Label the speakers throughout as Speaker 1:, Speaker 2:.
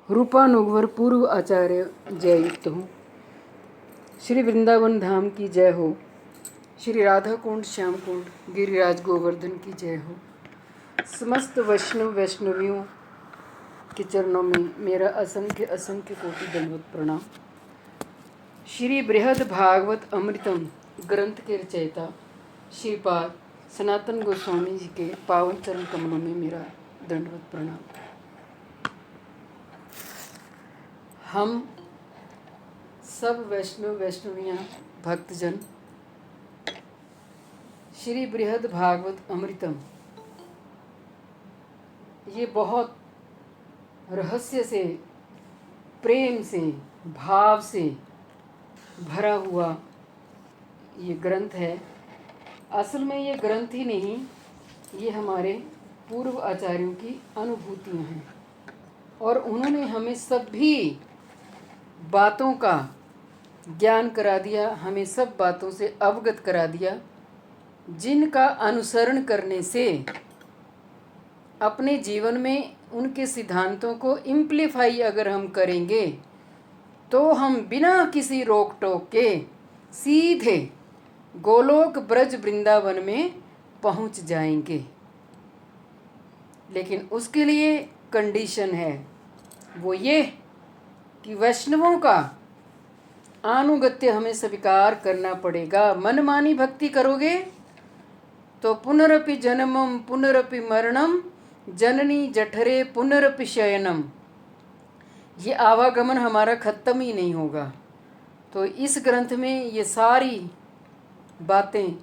Speaker 1: रूपानुगवर पूर्व आचार्य जययुक्त हो। श्री वृंदावन धाम की जय हो। श्री राधा कुंड श्याम कुंड गिरिराज गोवर्धन की जय हो। समस्त वैष्णव वैष्णवियों के चरणों में मेरा असंख्य असंख्य कोटि दंडवत प्रणाम। श्री बृहद भागवत अमृतम ग्रंथ के रचयिता श्रीपाद सनातन गोस्वामी जी के पावन चरण कमलों में मेरा दंडवत प्रणाम। हम सब वैष्णव वैष्णवियाँ भक्तजन श्री बृहद भागवत अमृतम ये बहुत रहस्य से, प्रेम से, भाव से भरा हुआ ये ग्रंथ है। असल में ये ग्रंथ ही नहीं, ये हमारे पूर्व आचार्यों की अनुभूतियाँ हैं और उन्होंने हमें सभी बातों का ज्ञान करा दिया, हमें सब बातों से अवगत करा दिया जिनका अनुसरण करने से अपने जीवन में उनके सिद्धांतों को इम्प्लीफाई अगर हम करेंगे तो हम बिना किसी रोक टोक के सीधे गोलोक ब्रज वृंदावन में पहुंच जाएंगे। लेकिन उसके लिए कंडीशन है, वो ये कि वैष्णवों का आनुगत्य हमें स्वीकार करना पड़ेगा। मनमानी भक्ति करोगे तो पुनरपि जन्मम पुनरपि मरणम जननी जठरे पुनरपि शयनम, ये आवागमन हमारा ख़त्म ही नहीं होगा। तो इस ग्रंथ में ये सारी बातें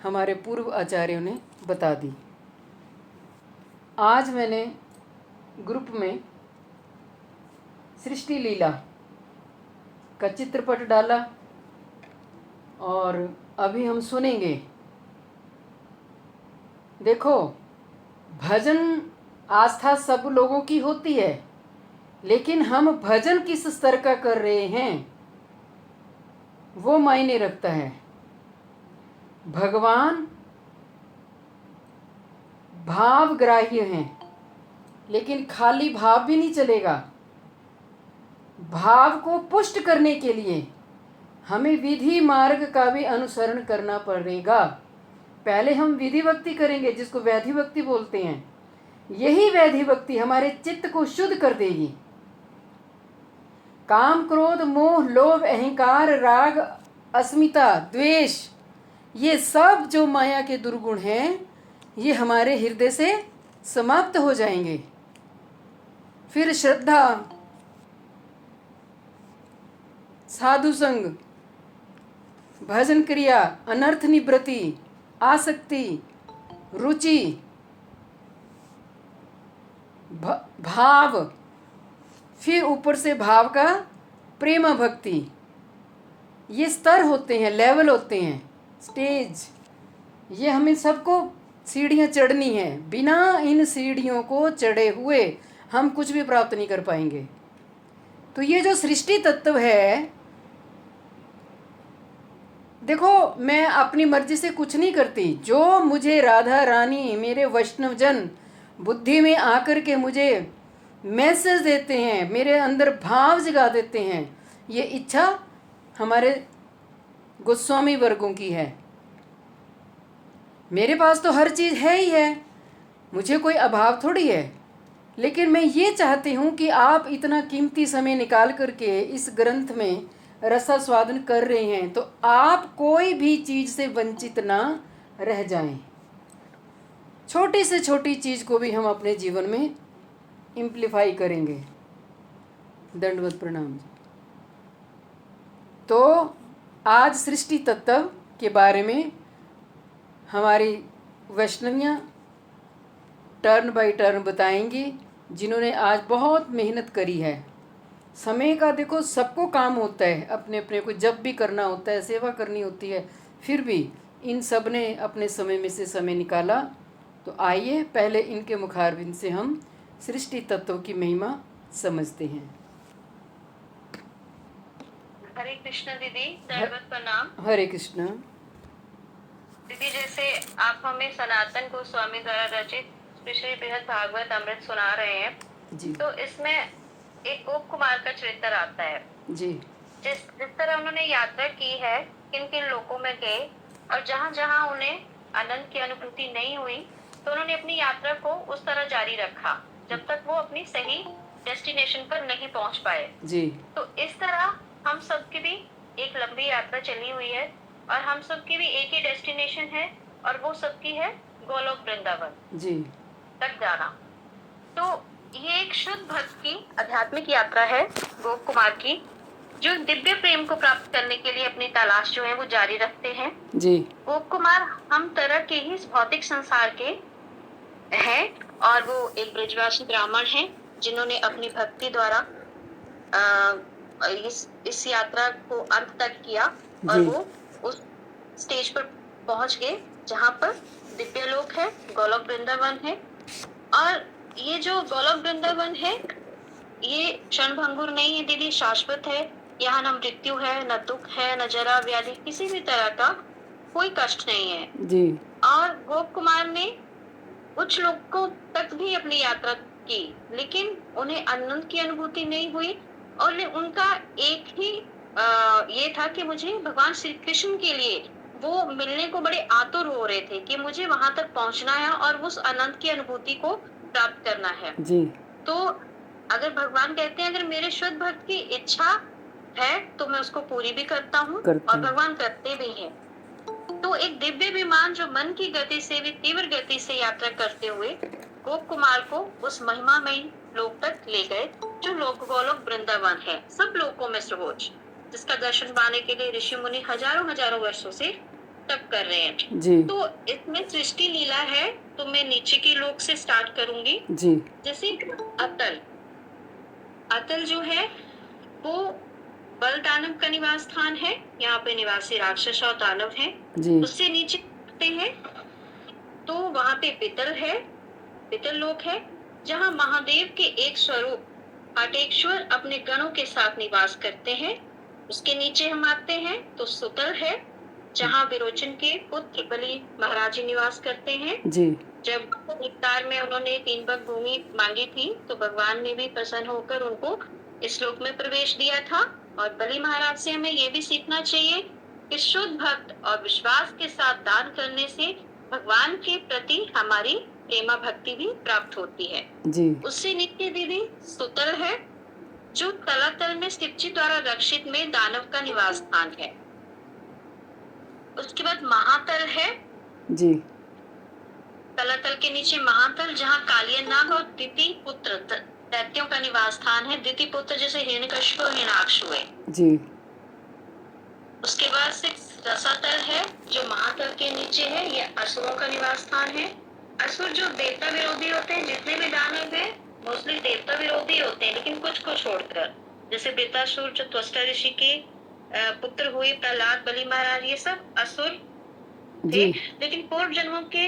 Speaker 1: हमारे पूर्व आचार्यों ने बता दी। आज मैंने ग्रुप में सृष्टि लीला का चित्रपट डाला और अभी हम सुनेंगे। देखो, भजन आस्था सब लोगों की होती है, लेकिन हम भजन किस स्तर का कर रहे हैं वो मायने रखता है। भगवान भावग्राह्य हैं, लेकिन खाली भाव भी नहीं चलेगा। भाव को पुष्ट करने के लिए हमें विधि मार्ग का भी अनुसरण करना पड़ेगा। पहले हम विधि भक्ति करेंगे, जिसको वैधि भक्ति बोलते हैं। यही वैधि भक्ति हमारे चित्त को शुद्ध कर देगी। काम क्रोध मोह लोभ अहंकार राग अस्मिता द्वेष, ये सब जो माया के दुर्गुण हैं, ये हमारे हृदय से समाप्त हो जाएंगे। फिर श्रद्धा, साधु संग, भजन क्रिया, अनर्थ निवृत्ति, आसक्ति, रुचि, भाव, फिर ऊपर से भाव का प्रेम भक्ति। ये स्तर होते हैं, लेवल होते हैं, स्टेज। ये हमें सबको सीढ़ियाँ चढ़नी है। बिना इन सीढ़ियों को चढ़े हुए हम कुछ भी प्राप्त नहीं कर पाएंगे। तो ये जो सृष्टि तत्व है, देखो, मैं अपनी मर्जी से कुछ नहीं करती। जो मुझे राधा रानी, मेरे वैष्णवजन बुद्धि में आकर के मुझे मैसेज देते हैं, मेरे अंदर भाव जगा देते हैं, ये इच्छा हमारे गोस्वामी वर्गों की है। मेरे पास तो हर चीज़ है ही है, मुझे कोई अभाव थोड़ी है। लेकिन मैं ये चाहती हूँ कि आप इतना कीमती समय निकाल करके इस ग्रंथ में रसास्वादन कर रहे हैं, तो आप कोई भी चीज़ से वंचित ना रह जाएं। छोटी से छोटी चीज़ को भी हम अपने जीवन में इम्प्लीफाई करेंगे। दंडवत प्रणाम जी। तो आज सृष्टि तत्व के बारे में हमारी वैष्णवियाँ टर्न बाय टर्न बताएंगी, जिन्होंने आज बहुत मेहनत करी है। समय का देखो, सबको काम होता है, अपने अपने को जब भी करना होता है, सेवा करनी होती है, फिर भी इन सब ने अपने समय में से समय निकाला। तो आइए पहले इनके मुखारबिंद से हम सृष्टि तत्व की महिमा समझते हैं।
Speaker 2: हरे कृष्ण दीदी, दंडवत प्रणाम।
Speaker 1: हरे कृष्ण
Speaker 2: दीदी, जैसे आप हमें सनातन गोस्वामी द्वारा रचित श्री बृहद भागवत अमृत सुना रहे हैं
Speaker 1: जी।
Speaker 2: तो इसमें एक गोप कुमार का चरित्र आता है।
Speaker 1: जी
Speaker 2: जिस जिस तरह उन्होंने यात्रा की है, किन किन लोकों में गए, और जहां जहां उन्हें आनंद की अनुभूति नहीं हुई, तो उन्होंने अपनी यात्रा को उस तरह जारी रखा जब तक वो अपनी सही डेस्टिनेशन पर नहीं पहुंच पाए।
Speaker 1: जी
Speaker 2: तो इस तरह हम सबकी भी एक लंबी यात्रा चली हुई है, और हम सबकी भी एक ही डेस्टिनेशन है, और वो सबकी है गोलोक वृंदावन
Speaker 1: जी
Speaker 2: तक जाना। तो ये एक शुद्ध भक्त की आध्यात्मिक यात्रा है गोप कुमार की, जो दिव्य प्रेम को प्राप्त करने के लिए अपनी तलाश जो है वो जारी रखते हैं।
Speaker 1: जी
Speaker 2: गोप कुमार हम तरह के ही इस भौतिक संसार के हैं, और वो एक ब्रजवासी ब्राह्मण हैं जिन्होंने अपनी भक्ति द्वारा इस यात्रा को अंत तक किया, और
Speaker 1: जी
Speaker 2: वो उस स्टेज पर पहुंच गए जहां पर दिव्य लोक है, गोलोक वृंदावन है। और ये जो गोलोक वृंदावन है, ये क्षणभंगुर नहीं है दीदी, शाश्वत है। यहाँ न मृत्यु है, न दुख है, न जरा व्याधि, किसी भी तरह का कोई कष्ट नहीं है।
Speaker 1: जी
Speaker 2: और गोप कुमार ने उच्च लोकों तक भी अपनी यात्रा की, लेकिन उन्हें आनंद की अनुभूति नहीं हुई, और उनका एक ही ये था कि मुझे भगवान श्री कृष्ण के लिए वो मिलने को बड़े आतुर हो रहे थे कि मुझे वहां तक पहुंचना है और उस आनंद की अनुभूति को प्राप्त करना है।
Speaker 1: जी
Speaker 2: तो अगर भगवान कहते हैं अगर मेरे शुद्ध भक्त की इच्छा है तो मैं उसको पूरी भी करता हूँ, और भगवान करते भी हैं। तो एक दिव्य विमान जो मन की गति से भी तीव्र गति से यात्रा करते हुए गोप कुमार को उस महिमामयी लोक तक ले गए, जो लोक गोलोक वृंदावन है, सब लोकों में सर्वोच्च, जिसका दर्शन पाने के लिए ऋषि मुनि हजारों हजारों वर्षों से तप कर रहे हैं।
Speaker 1: जी
Speaker 2: तो इसमें सृष्टि लीला है, तो मैं नीचे के लोक से स्टार्ट करूंगी।
Speaker 1: जी
Speaker 2: जैसे अतल, अतल जो है वो बल दानव का निवास स्थान है। यहाँ पे निवासी राक्षस और दानव हैं।
Speaker 1: जी
Speaker 2: उससे नीचे आते हैं तो वहां पे पितल है, पितल लोक है, जहाँ महादेव के एक स्वरूप पाटेश्वर अपने गणों के साथ निवास करते हैं। उसके नीचे हम आते हैं तो सुतल है, जहाँ विरोचन के पुत्र बलि महाराज जी निवास करते हैं।
Speaker 1: जी
Speaker 2: जब इफ्तार में उन्होंने 3 बग भूमि मांगी थी, तो भगवान ने भी प्रसन्न होकर उनको इस लोक में प्रवेश दिया था। और बलि महाराज से हमें ये भी सीखना चाहिए कि शुद्ध भक्त और विश्वास के साथ दान करने से भगवान के प्रति हमारी प्रेमा भक्ति भी प्राप्त होती है।
Speaker 1: जी
Speaker 2: उससे नीचे दीदी सुतल है, जो तलातल में शिवजी द्वारा रक्षित में दानव का निवास स्थान है। उसके बाद महातल है,
Speaker 1: जी
Speaker 2: तलातल के नीचे महातल, जहाँ कालिया नाग और दिति पुत्र दैत्यों का निवास स्थान है। दिति पुत्र जैसे हिरण्यकशिपु और हिरण्याक्ष हुए।
Speaker 1: जी
Speaker 2: उसके बाद से रसातल है, जो महातल के नीचे है, ये असुरों का निवास स्थान है। असुर जो देवता विरोधी होते हैं, जितने भी दानव हैं मोस्टली देवता विरोधी होते हैं, लेकिन कुछ को छोड़कर, जैसे बेतासुर जो त्वष्टा ऋषि के पुत्र हुए, प्रहलाद, बलि महाराज, ये सब असुर थे। लेकिन पूर्व जन्मों के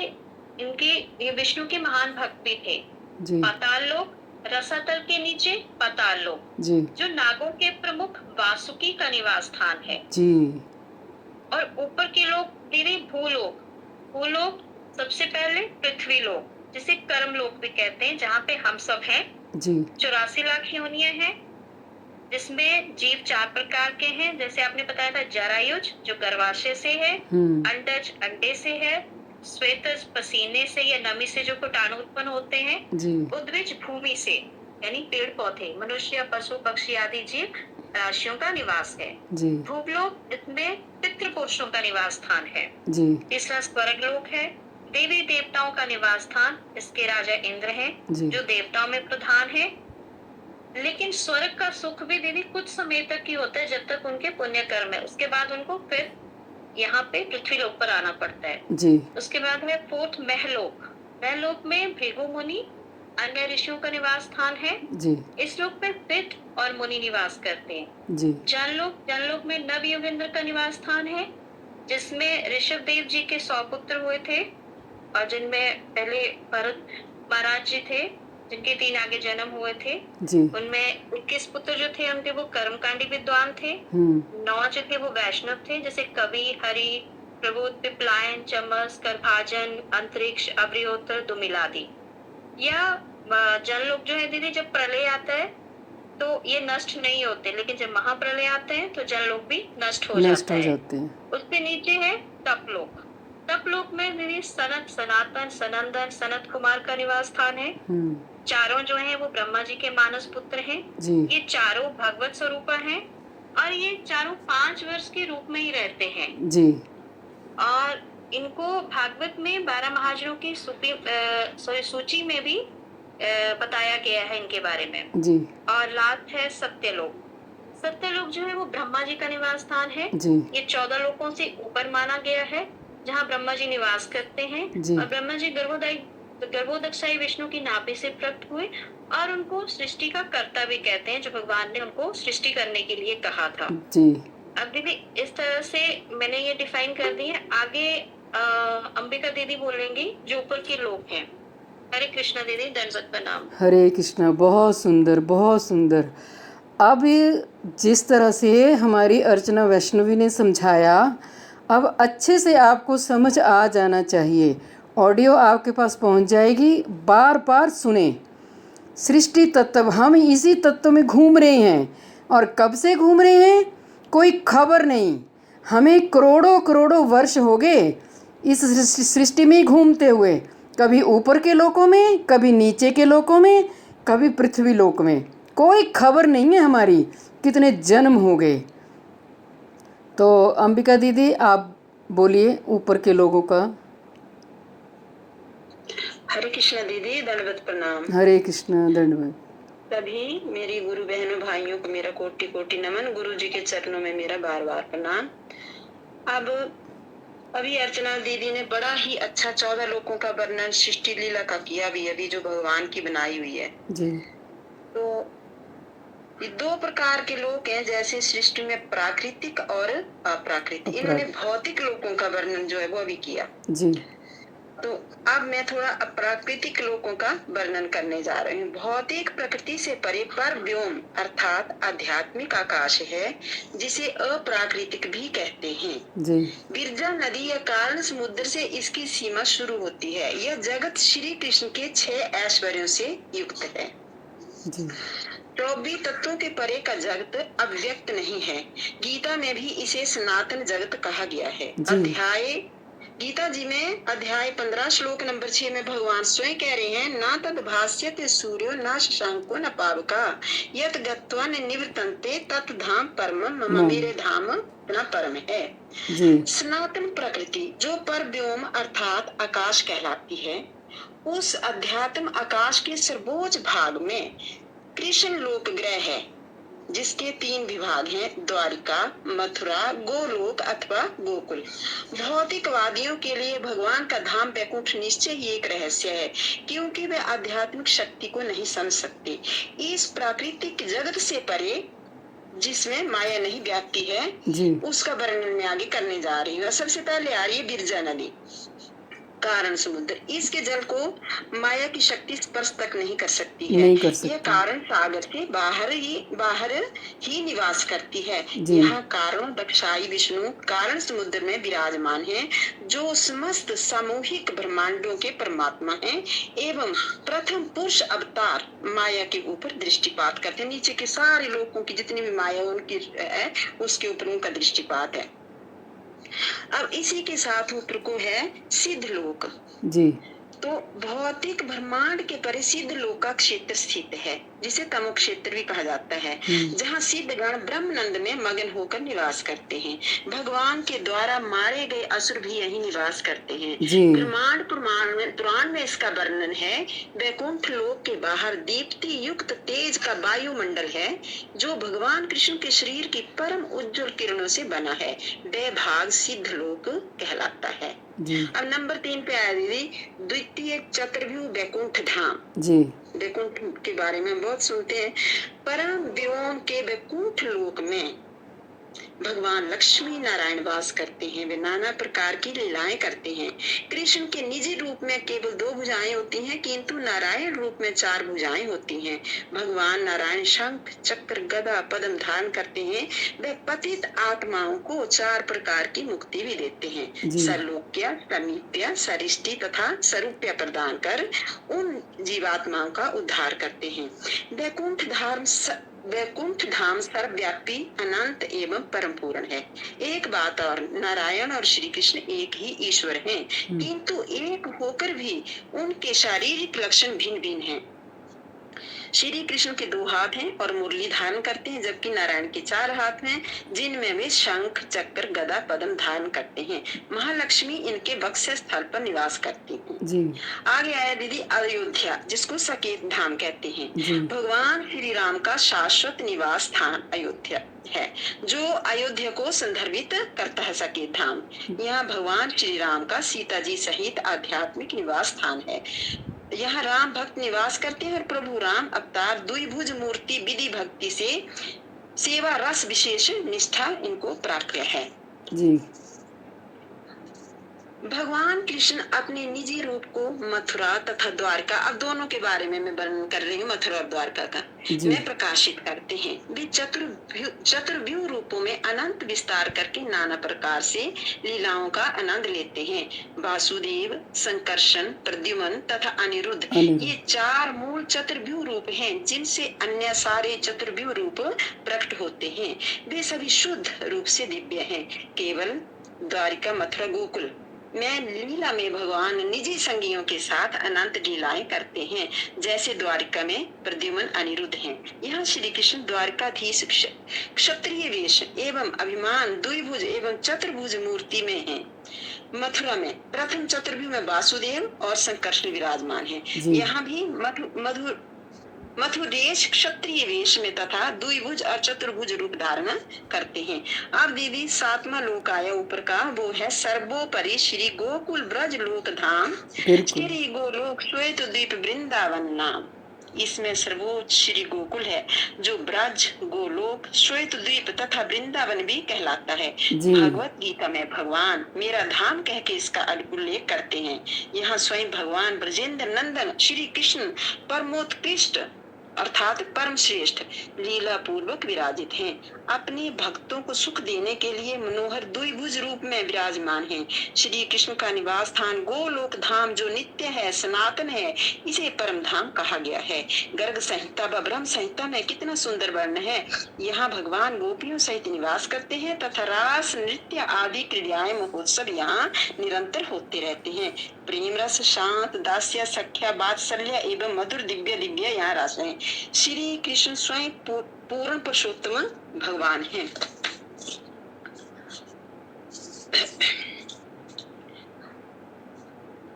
Speaker 2: इनके ये विष्णु के महान भक्त भी थे। पाताल लोक, रसातल के नीचे पाताल लोक, जो नागों के प्रमुख वासुकी का निवास स्थान है जी। और ऊपर के लोक दीदी भूलोक, भूलोक सबसे पहले पृथ्वी लोक, जिसे कर्म लोक भी कहते हैं, जहाँ पे हम सब हैं जी। 84 लाख योनियां हैं, जिसमें जीव 4 प्रकार के हैं। जैसे आपने बताया था, जरायुज जो गर्भाशय से है, अंडज अंडे से है, श्वेतज पसीने से या नमी से जो कीटाणु उत्पन्न होते हैं, उद्भिज भूमि से यानी पेड़ पौधे, मनुष्य, पशु, पक्षी आदि जीव राशियों का निवास है। भूलोक, इसमें पितृ पुरुषों का निवास स्थान है। तीसरा स्वर्ग लोक है, देवी देवताओं का निवास स्थान। इसके राजा इंद्र हैं, जो देवताओं में प्रधान है। लेकिन स्वर्ग का सुख भी दीदी कुछ समय तक ही होता है, जब तक उनके पुण्य कर्म है। उसके बाद उनको फिर यहाँ पे पृथ्वी लोक पर आना पड़ता है जी। उसके बाद है 4th महलोक। महलोक में भृगु मुनि अन्य ऋषियों का निवास स्थान है जी। इस लोक में पित और मुनि निवास करते हैं जी। जनलोक, जनलोक में नव योगेंद्र का निवास स्थान है, जिसमें ऋषभ देव जी के 100 पुत्र हुए थे, और जिनमें पहले भरत महाराज जी थे, जिनके 3 आगे जन्म हुए थे जी। उनमें 21 पुत्र जो थे उनके वो कर्मकांडी विद्वान थे। 9 जो थे वो वैष्णव थे, जैसे कवि, हरि, प्रबोध, पिपलायन, चमस, करभाजन, अंतरिक्ष, अभ्रिहोत्र, दुमिलादि। या जनलोक जो है दीदी, जब प्रलय आता है तो ये नष्ट नहीं होते, लेकिन जब महाप्रलय आते हैं तो जल लोक भी नष्ट हो
Speaker 1: नष्ट हो जाते हैं।
Speaker 2: उसके नीचे है तपलोक। तपलोक में दीदी सनत, सनातन, सनंदन, सनत कुमार का निवास स्थान है। चारों जो है वो ब्रह्मा जी के मानस पुत्र हैं।
Speaker 1: जी।
Speaker 2: ये चारों भगवत स्वरूप हैं और ये चारों 5 वर्ष के रूप में ही रहते हैं
Speaker 1: जी।
Speaker 2: और इनको भागवत में 12 महाजनों की सूची में भी बताया गया है इनके बारे में
Speaker 1: जी।
Speaker 2: और लास्ट है सत्यलोक। सत्यलोक जो है वो ब्रह्मा जी का निवास स्थान है
Speaker 1: जी।
Speaker 2: ये 14 लोकों से ऊपर माना गया है जहाँ ब्रह्मा जी निवास करते हैं
Speaker 1: जी।
Speaker 2: और ब्रह्मा जी गर्भोदक्षाई विष्णु की नाभि से प्रकट हुए और उनको सृष्टि का कर्ता भी कहते हैं, जो भगवान ने उनको सृष्टि करने के लिए कहा था।
Speaker 1: जी।
Speaker 2: अब दीदी इस तरह से मैंने ये डिफाइन कर दी है। आगे अंबिका दीदी बोलेंगी जो ऊपर के लोग हैं। हरे कृष्णा दीदी, दंडवत प्रणाम।
Speaker 1: हरे कृष्णा। बहुत सुंदर, बहुत सुंदर। अब जिस तरह से हमारी अर्चना वैष्णवी ने समझाया, अब अच्छे से आपको समझ आ जाना चाहिए। ऑडियो आपके पास पहुंच जाएगी, बार बार सुने। सृष्टि तत्व, हम इसी तत्व में घूम रहे हैं और कब से घूम रहे हैं कोई खबर नहीं। हमें करोड़ों करोड़ों वर्ष हो गए इस सृष्टि में घूमते हुए, कभी ऊपर के लोकों में, कभी नीचे के लोकों में, कभी पृथ्वी लोक में। कोई खबर नहीं है हमारी कितने जन्म हो गए। तो अंबिका दीदी आप बोलिए ऊपर के लोगों का।
Speaker 2: हरे कृष्णा दीदी, दंडवत प्रणाम।
Speaker 1: हरे कृष्णा, दंडवत।
Speaker 2: सभी मेरी गुरु बहनों भाइयों को मेरा कोटि कोटि नमन। गुरु जी के चरणों में मेरा बार बार प्रणाम। अब अभी अर्चना दीदी ने बड़ा ही अच्छा 14 लोकों का वर्णन सृष्टि लीला का किया भी, अभी जो भगवान की बनाई हुई है
Speaker 1: जी।
Speaker 2: तो ये 2 प्रकार के लोक हैं, जैसे सृष्टि में प्राकृतिक और अप्राकृतिक। इन्होंने भौतिक लोकों का वर्णन जो है वो अभी किया
Speaker 1: जी।
Speaker 2: तो अब मैं थोड़ा अप्राकृतिक लोकों का वर्णन करने जा रही हूँ। भौतिक प्रकृति से परे पर व्योम अर्थात आध्यात्मिक आकाश है, जिसे अप्राकृतिक भी कहते हैं। जी। विरजा नदी या कारण समुद्र से इसकी सीमा शुरू होती है। यह जगत श्री कृष्ण के 6 ऐश्वर्यों से युक्त है। जी। 24 तत्वों के परे का जगत अव्यक्त नहीं है। गीता में भी इसे सनातन जगत कहा गया है। गीता जी में अध्याय 15 श्लोक नंबर 6 में भगवान स्वयं कह रहे हैं, ना तद भास्यते सूर्यो न शशांको न पावका यत गत्वा न निवर्तन्ते तत् धाम परमम मम। मेरे धाम अपना परम है। जी। सनातन प्रकृति जो पर व्योम अर्थात आकाश कहलाती है, उस अध्यात्म आकाश के सर्वोच्च भाग में कृष्ण लोक ग्रह है, जिसके 3 विभाग हैं, द्वारिका, मथुरा, गोलोक अथवा गोकुल। भौतिकवादियों के लिए भगवान का धाम वैकुंठ निश्चय ही एक रहस्य है, क्योंकि वे आध्यात्मिक शक्ति को नहीं समझ सकते। इस प्राकृतिक जगत से परे जिसमें माया नहीं व्याप्ति है जी। उसका वर्णन मैं आगे करने जा रही हूँ। सबसे पहले आ रही है विरजा नदी, कारण समुद्र। इसके जल को माया की शक्ति स्पर्श तक नहीं कर सकती है। यह कारण सागर से बाहर ही निवास करती है। यहाँ कारण दक्षाई विष्णु कारण समुद्र में विराजमान है, जो समस्त सामूहिक ब्रह्मांडों के परमात्मा हैं एवं प्रथम पुरुष अवतार माया के ऊपर दृष्टिपात करते हैं। नीचे के सारे लोगों की जितनी भी माया उनकी है उसके ऊपर उनका दृष्टिपात है। अब इसी के साथ ऊपर को है सिद्ध लोक जी। तो भौतिक ब्रह्मांड के परे सिद्ध लोक का क्षेत्र स्थित है, जिसे तमो क्षेत्र भी कहा जाता है, जहाँ सिद्ध गण ब्रह्मानंद में मगन होकर निवास करते हैं। भगवान के द्वारा मारे गए असुर भी यही निवास करते हैं। ब्रह्मांड पुराण में इसका वर्णन है। वैकुंठ लोक के बाहर दीप्ति युक्त तेज का वायुमंडल है, जो भगवान कृष्ण के शरीर की परम उज्जवल किरणों से बना है। वह भाग सिद्ध लोक कहलाता है। अब नंबर 3 पे आया दीदी, द्वितीय चतुर्भुज वैकुंठ धाम जी। वैकुंठ के बारे में बहुत सुनते हैं। परम व्योम के वैकुंठ लोक में भगवान लक्ष्मी नारायण वास करते हैं। वे नाना प्रकार की लीलाएं करते हैं। कृष्ण के निजी रूप में केवल 2 भुजाएं होती हैं, किंतु नारायण रूप में 4 भुजाएं होती हैं। भगवान नारायण शंख चक्र गदा पद्म धारण करते हैं। वे पतित आत्माओं को 4 प्रकार की मुक्ति भी देते हैं, सरलोक्य, समीप्य, सरिष्टि तथा स्वरूप्य प्रदान कर उन जीवात्माओं का उद्धार करते हैं। वैकुंठ धाम
Speaker 3: वैकुंठ धाम सर्वव्यापी, अनंत एवं परम पूर्ण है। एक बात और, नारायण और श्री कृष्ण एक ही ईश्वर हैं, किंतु एक होकर भी उनके शारीरिक लक्षण भिन्न भिन्न हैं। श्री कृष्ण के 2 हाथ हैं और मुरली धारण करते हैं, जबकि नारायण के 4 हाथ हैं, जिनमें वे शंख, चक्र, गदा, पद्म धारण करते हैं। महालक्ष्मी इनके वक्ष स्थल पर निवास करती हैं।
Speaker 1: जी
Speaker 3: आगे आया दीदी अयोध्या, जिसको सकेत धाम कहते हैं।
Speaker 1: जी
Speaker 3: भगवान श्री राम का शाश्वत निवास स्थान अयोध्या है, जो अयोध्या को संदर्भित करता है। सकेत धाम यहाँ भगवान श्री राम का सीता जी सहित आध्यात्मिक निवास स्थान है। यहाँ राम भक्त निवास करते हैं और प्रभु राम अवतार द्विभुज मूर्ति विधि भक्ति से सेवा रस विशेष निष्ठा इनको प्राप्त है।
Speaker 1: जी
Speaker 3: भगवान कृष्ण अपने निजी रूप को मथुरा तथा द्वारका, अब दोनों के बारे में मैं वर्णन कर रही हूँ, मथुरा और द्वारका का, में प्रकाशित करते हैं। वे चतुर्व्यूह रूपों में अनंत विस्तार करके नाना प्रकार से लीलाओं का आनंद लेते हैं। वासुदेव, संकर्षण, प्रद्युम्न तथा अनिरुद्ध, ये 4 मूल चतुर्व्यूह रूप हैं, जिनसे अन्य सारे चतुर्व्यूह रूप प्रकट होते हैं। वे सभी शुद्ध रूप से दिव्य हैं। केवल द्वारिका, मथुरा, गोकुल में लीला में भगवान निजी संगियों के साथ अनंत लीलाएं करते हैं, जैसे द्वारिका में प्रद्युम्न, अनिरुद्ध हैं। यहाँ श्री कृष्ण द्वारकाधीश क्षत्रिय वेश एवं अभिमान द्विभुज एवं चतुर्भुज मूर्ति में हैं। मथुरा में प्रथम चतुर्भुज में वासुदेव और संकर्षण विराजमान हैं। यहाँ भी मथुर देश क्षत्रिय वेश में तथा द्विभुज और चतुर्भुज रूप धारण करते हैं। अब दीदी 7वां लोक आया ऊपर का, वो है सर्वोपरि श्री गोकुल ब्रज लोक धाम, श्री गोलोक श्वेत द्वीप वृंदावन नाम। इसमें सर्वोच्च श्री गोकुल है, जो ब्रज, गोलोक, श्वेत द्वीप तथा वृंदावन भी कहलाता है। भगवत गीता में भगवान मेरा धाम कह के इसका उल्लेख करते हैं। यहाँ स्वयं भगवान ब्रजेंद्र नंदन श्री कृष्ण परमोत्कृष्ट अर्थात परम श्रेष्ठ लीला पूर्वक विराजित हैं। अपने भक्तों को सुख देने के लिए मनोहर द्विभुज रूप में विराजमान हैं। श्री कृष्ण का निवास स्थान गोलोक धाम, जो नित्य है, सनातन है, इसे परम धाम कहा गया है। गर्ग संहिता व ब्रह्म संहिता में कितना सुंदर वर्ण है। यहाँ भगवान गोपियों सहित निवास करते हैं तथा रास, नृत्य आदि क्रियाएं, महोत्सव यहाँ निरंतर होते रहते हैं। प्रेम रस, शांत, दास्य, सख्या, वात्सल्य एवं मधुर दिव्य दिव्य यहाँ रस है। श्री कृष्ण स्वयं पूर्ण पुरुषोत्तम भगवान हैं।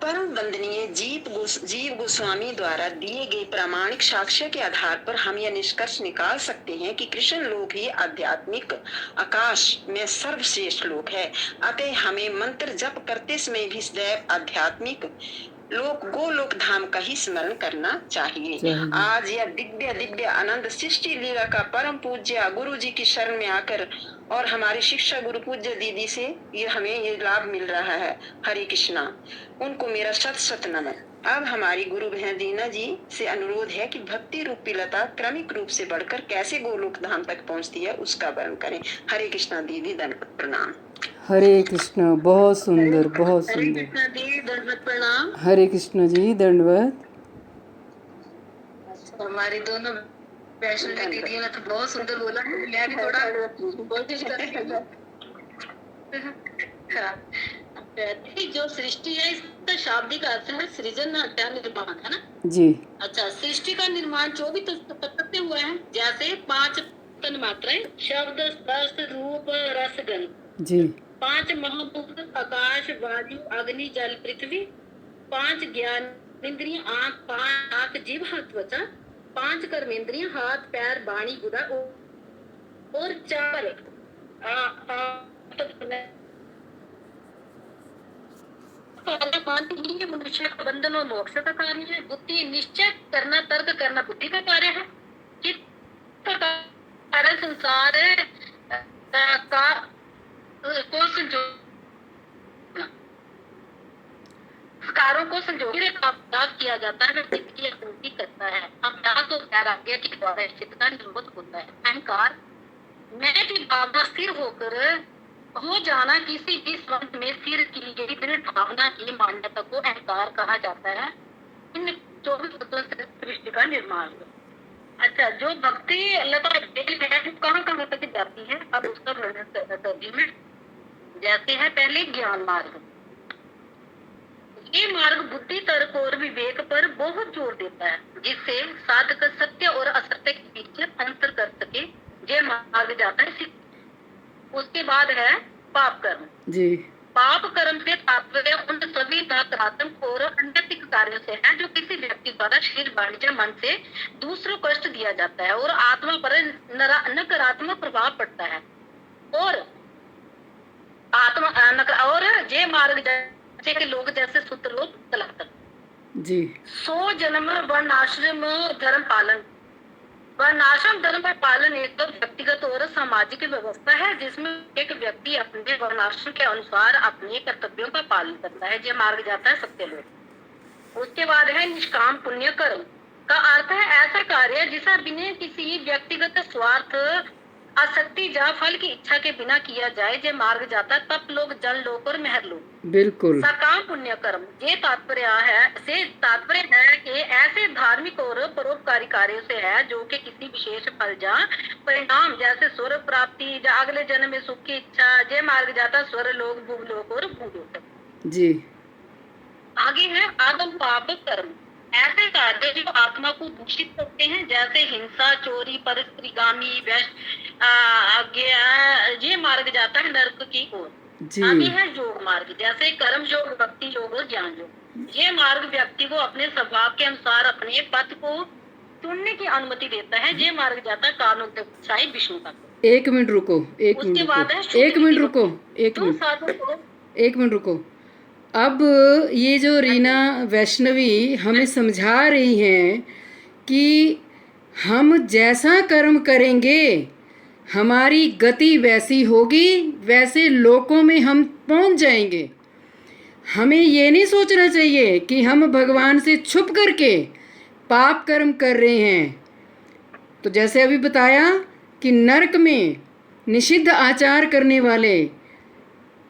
Speaker 3: परम वंदनीय जीव गोस्वामी द्वारा दिए गए प्रामाणिक साक्ष्य के आधार पर हम यह निष्कर्ष निकाल सकते हैं कि कृष्ण लोक ही आध्यात्मिक आकाश में सर्वश्रेष्ठ लोक है। अतः हमें मंत्र जप करते समय भी सदैव आध्यात्मिक लोक गोलोक धाम का ही स्मरण करना चाहिए। आज यह दिव्य दिव्य आनंद सृष्टि लीला का परम पूज्य गुरु जी की शरण में आकर और हमारी शिक्षा गुरु पूज्य दीदी से हमें ये लाभ मिल रहा है। हरे कृष्णा, उनको मेरा शत शत नमन। अब हमारी गुरु बहन दीना जी से अनुरोध है कि भक्ति रूपी लता क्रमिक रूप से बढ़कर कैसे गोलोक धाम तक पहुंचती है, उसका वर्णन करें। हरे कृष्णा दीदी, दंडवत प्रणाम।
Speaker 1: हरे कृष्ण, बहुत सुंदर, बहुत सुंदर।
Speaker 3: हरे कृष्णा दी, दंडवत प्रणाम।
Speaker 1: हरे कृष्ण जी, दंडवत।
Speaker 3: हमारी दोनों वैष्णवी दीदी ने तो बहुत सुंदर बोला, मैं भी थोड़ा कोशिश कर रही हूँ। जो सृष्टि है, इसका शाब्दिक अर्थ है सृजन, हत्या, निर्माण, है ना
Speaker 1: जी।
Speaker 3: अच्छा, सृष्टि का निर्माण 24 तत्व से हुआ है, जैसे 5 तन्मात्राएं, शब्द, स्पर्श, रूप, रस, गंध
Speaker 1: जी।
Speaker 3: 5 महाभूत, आकाश, वायु, अग्नि, जल, पृथ्वी, 5 ज्ञान इंद्रिय, आंख, 5 आंख, जीभ, हाथ, त्वचा, 5 कर्मेंद्रिय, हाथ, पैर, वाणी, गुदा और 4 मनुष्य का बंधन और मोक्ष का कार्य है। बुद्धि निश्चय करना, तर्क करना बुद्धि का कार्य है। किस प्रकार संसार का को संस्कारों को संजोगे का अभ्यास किया जाता है, चित्त की अनुभूति करता है। अभ्यास और वैराग्य के द्वारा चित्त का निरोध होता है। अहंकार मैं की भावना स्थिर होकर हो जाना, किसी भी संबंध में स्थिर की गई दृढ़ भावना की मान्यता को अहंकार कहा जाता है। इन 24 तत्वों से सृष्टि का निर्माण हुआ।
Speaker 2: अच्छा, जो भक्ति अल्लाह ताला डेली है कहाँ कहाँ तक जाती है, अब उसका वर्णन कर दी मैं। जैसे है पहले ज्ञान मार्ग। ये मार्ग बुद्धि, तर्क और विवेक पर बहुत जोर देता है, जिससे साधक सत्य और असत्य के बीच अंतर कर सके। ये मार्ग जाता है सिद्ध। उसके बाद है पाप कर्म
Speaker 1: जी।
Speaker 2: पाप कर्म से तात्पर्य उन सभी नकारात्मक और अनैतिक कार्यों से है जो किसी व्यक्ति द्वारा शरीर, वाणिज्य, मन से दूसरों को कष्ट दिया जाता है और आत्मा पर नकारात्मक प्रभाव पड़ता है। और और ये मार्ग जैसे के लोग जैसे सूत्र लोग चलाते
Speaker 1: जी।
Speaker 2: 100 जन्म वर्णाश्रम धर्म पालन। वर्णाश्रम धर्म का पालन एक तो व्यक्तिगत और सामाजिक व्यवस्था है जिसमें एक व्यक्ति अपने वर्णाश्रम के अनुसार अपने कर्तव्यों का पालन करता है। ये मार्ग जाता है सत्य लोग। उसके बाद है निष्काम पुण्य कर्म का अर्थ है ऐसा कार्य जिसे बिना किसी व्यक्तिगत स्वार्थ, आसक्ति या फल की इच्छा के बिना किया जाए। ये मार्ग जाता है तप लोग, जल लोक और महर लोक।
Speaker 1: बिल्कुल।
Speaker 2: सकाम पुण्य कर्म ये तात्पर्य है कि ऐसे धार्मिक और परोपकारी कार्यों से है जो कि किसी विशेष फल या परिणाम जैसे स्वर्ग प्राप्ति या अगले जन्म में सुख की इच्छा। ये मार्ग जाता है स्वर्ग लोक, भूलोक और भूलोक।
Speaker 1: जी। आगे
Speaker 2: है आदम पाप कर्म। ऐसे कार्य जो आत्मा को दूषित करते हैं जैसे हिंसा, चोरी, परस्त्रीगामी, ये मार्ग जाता है नरक की ओर। आगे है योग मार्ग जैसे कर्म योग, भक्ति योग और ज्ञान योग। ये मार्ग व्यक्ति को अपने स्वभाव के अनुसार अपने पथ को चुनने की अनुमति देता है। ये मार्ग जाता है कानोदय विष्णु का।
Speaker 1: एक मिनट रुको,
Speaker 2: उसके बाद है
Speaker 1: एक मिनट रुको। अब ये जो रीना वैष्णवी हमें समझा रही हैं कि हम जैसा कर्म करेंगे हमारी गति वैसी होगी, वैसे लोकों में हम पहुंच जाएंगे। हमें ये नहीं सोचना चाहिए कि हम भगवान से छुप करके पाप कर्म कर रहे हैं। तो जैसे अभी बताया कि नरक में निषिद्ध आचार करने वाले,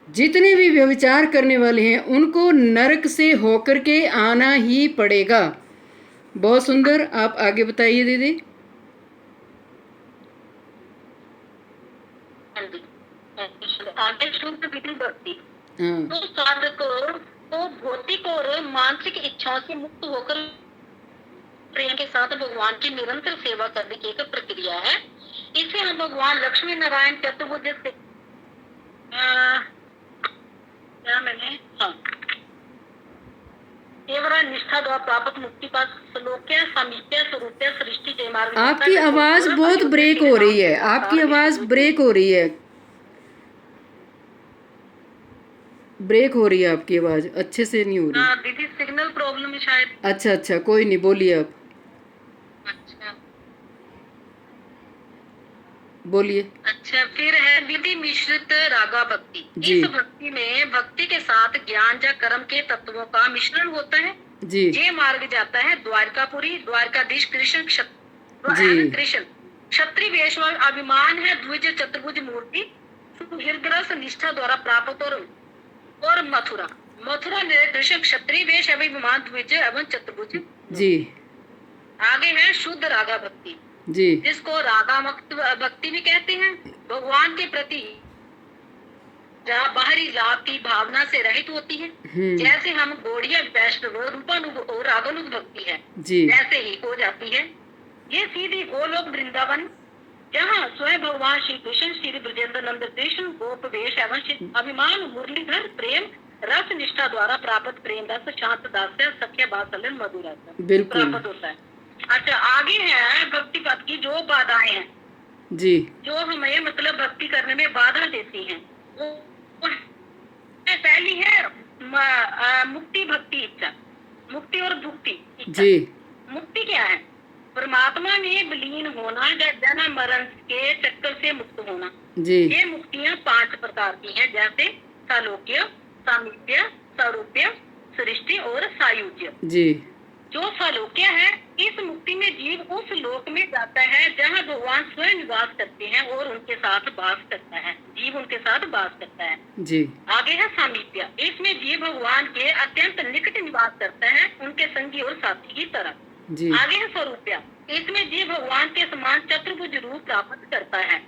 Speaker 1: जितने भी व्यभिचार करने वाले हैं, उनको नरक से होकर के आना ही पड़ेगा। बहुत सुंदर, आप आगे बताइए दीदी।
Speaker 2: आगे शुद्ध विधि भक्ति। तो साधक को भौतिक और मानसिक इच्छाओं से मुक्त होकर प्रेम के साथ भगवान की निरंतर सेवा करने की एक प्रक्रिया है। इसे हम भगवान लक्ष्मी नारायण चतुर्भुज से निष्ठा द्वारा प्राप्त मुक्ति का श्लोक्य, सामीप्य, स्वरूप्य, सृष्टि जय मार्ग। आपकी आवाज बहुत ब्रेक हो रही है, आपकी आवाज ब्रेक हो रही है,
Speaker 1: ब्रेक हो रही है आपकी आवाज, अच्छे से नहीं हो रही।
Speaker 2: दीदी सिग्नल प्रॉब्लम है शायद।
Speaker 1: अच्छा अच्छा, कोई नहीं, बोलिए आप।
Speaker 2: अच्छा
Speaker 1: बोलिए।
Speaker 2: अच्छा, फिर है विधि मिश्रित रागा भक्ति। इस भक्ति में भक्ति के साथ ज्ञान या कर्म के तत्वों का मिश्रण होता है जी। ये मार्ग जाता है द्वारकापुरी, द्वारकाधीश कृष्ण क्षत्रिय वेश अभिमान है द्विज चतुर्भुज मूर्ति, हृदय निष्ठा द्वारा प्राप्त। और मथुरा कृष्ण क्षत्रिय वेश अभिमान द्विज एवं चतुर्भुज जी। आगे है शुद्ध रागा भक्ति जी, जिसको रागा भक्ति भी कहते हैं। भगवान के प्रति जहाँ बाहरी लाभ की भावना से रहित होती है। जैसे हम गौड़िया, वैष्णव, रूपानुग और रागानुग भक्ति है जी, वैसे ही हो जाती है। ये सीधी गोलोक वृंदावन जहाँ स्वयं भगवान श्री कृष्ण, श्री ब्रजेंद्र नंद कृष्ण, गोप वेश एवं अभिमान मुरलीधर प्रेम रस निष्ठा द्वारा प्राप्त प्रेम रस, शांत दास्य, सख्य बात्सल्य, मधुर रस प्राप्त होता है। अच्छा, आगे है भक्ति पथ की जो बाधाएं हैं जी, जो हमें मतलब भक्ति करने में बाधा देती हैं। वो पहली है मुक्ति भक्ति इच्छा, मुक्ति और भुक्ति जी। मुक्ति क्या है? परमात्मा में विलीन होना या जन्म मरण के चक्कर से मुक्त होना जी। ये मुक्तियाँ 5 प्रकार की हैं, जैसे सालोक्य, सामीप्य, सारूप्य, सृष्टि और सायुज्य जी। जो सालोक्य है, इस मुक्ति में जीव उस लोक में जाता है जहाँ भगवान स्वयं निवास करते हैं और उनके साथ वास करता है, जीव उनके साथ वास करता है जी। आगे है सामीप्य, इसमें जीव भगवान के अत्यंत निकट निवास करता है, उनके संगी और साथी की तरह।
Speaker 1: जी
Speaker 2: आगे है स्वरूप्या, इसमें जीव भगवान के समान चतुर्भुज रूप प्राप्त करता है।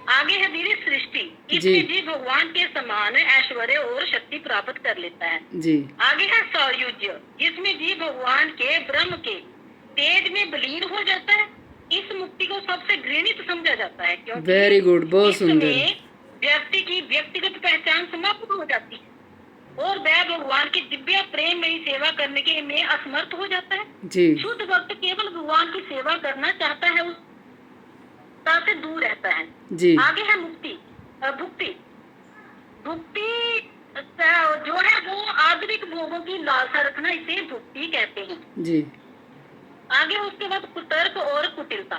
Speaker 2: आगे है वीर सृष्टि,
Speaker 1: जी
Speaker 2: इसमें जीव भगवान के समान ऐश्वर्य और शक्ति प्राप्त कर लेता है।
Speaker 1: जी
Speaker 2: आगे है सौयुज्य, जिसमें जीव भगवान के ब्रह्म के तेज में विलीन हो जाता है। इस मुक्ति को सबसे घृणित समझा जाता है, क्योंकि
Speaker 1: वेरी गुड, बहुत सुंदर।
Speaker 2: इसमें व्यक्ति की व्यक्तिगत पहचान समाप्त हो जाती है और वह भगवान की दिव्य प्रेम में ही सेवा करने के में असमर्थ हो जाता है।
Speaker 1: जी
Speaker 2: शुद्ध भक्त केवल भगवान की सेवा करना चाहता है, उसका से दूर रहता है।
Speaker 1: जी
Speaker 2: आगे है मुक्ति, भुक्ति। भुक्ति जो है वो आधुनिक भोगों की लालसा रखना, इसे भुक्ति कहते हैं।
Speaker 1: जी
Speaker 2: आगे उसके बाद कुतर्क और कुटिलता।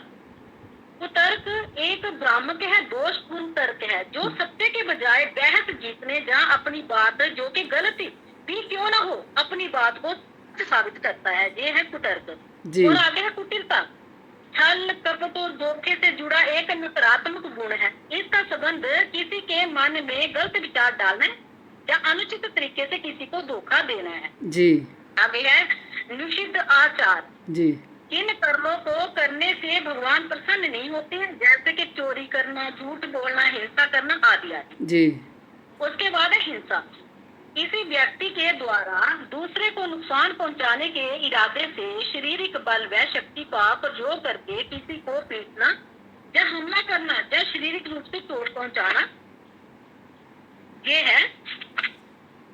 Speaker 2: कुतर्क एक भ्रामक है, दोषपूर्ण तर्क है, जो सत्य के बजाय बहस जीतने जहाँ अपनी बात जो कि गलत भी क्यों ना हो अपनी बात को साबित करता है, ये है कुतर्क।
Speaker 1: जी
Speaker 2: और आगे है कुटिलता, छल कपट और धोखे से जुड़ा एक नकारात्मक गुण है। इसका संबंध किसी के मन में गलत विचार डालना है या अनुचित तरीके से किसी को धोखा देना है।
Speaker 1: जी
Speaker 2: आगे है निषिद्ध आचार,
Speaker 1: जी
Speaker 2: इन कर्मों को करने से भगवान प्रसन्न नहीं होते हैं, जैसे कि चोरी करना, झूठ बोलना, हिंसा करना आदि आदि।
Speaker 1: जी
Speaker 2: उसके बाद है हिंसा, किसी व्यक्ति के द्वारा दूसरे को नुकसान पहुंचाने के इरादे से शारीरिक बल व शक्ति का प्रयोग करके किसी को पीटना या हमला करना या शारीरिक रूप से चोट पहुंचाना, ये है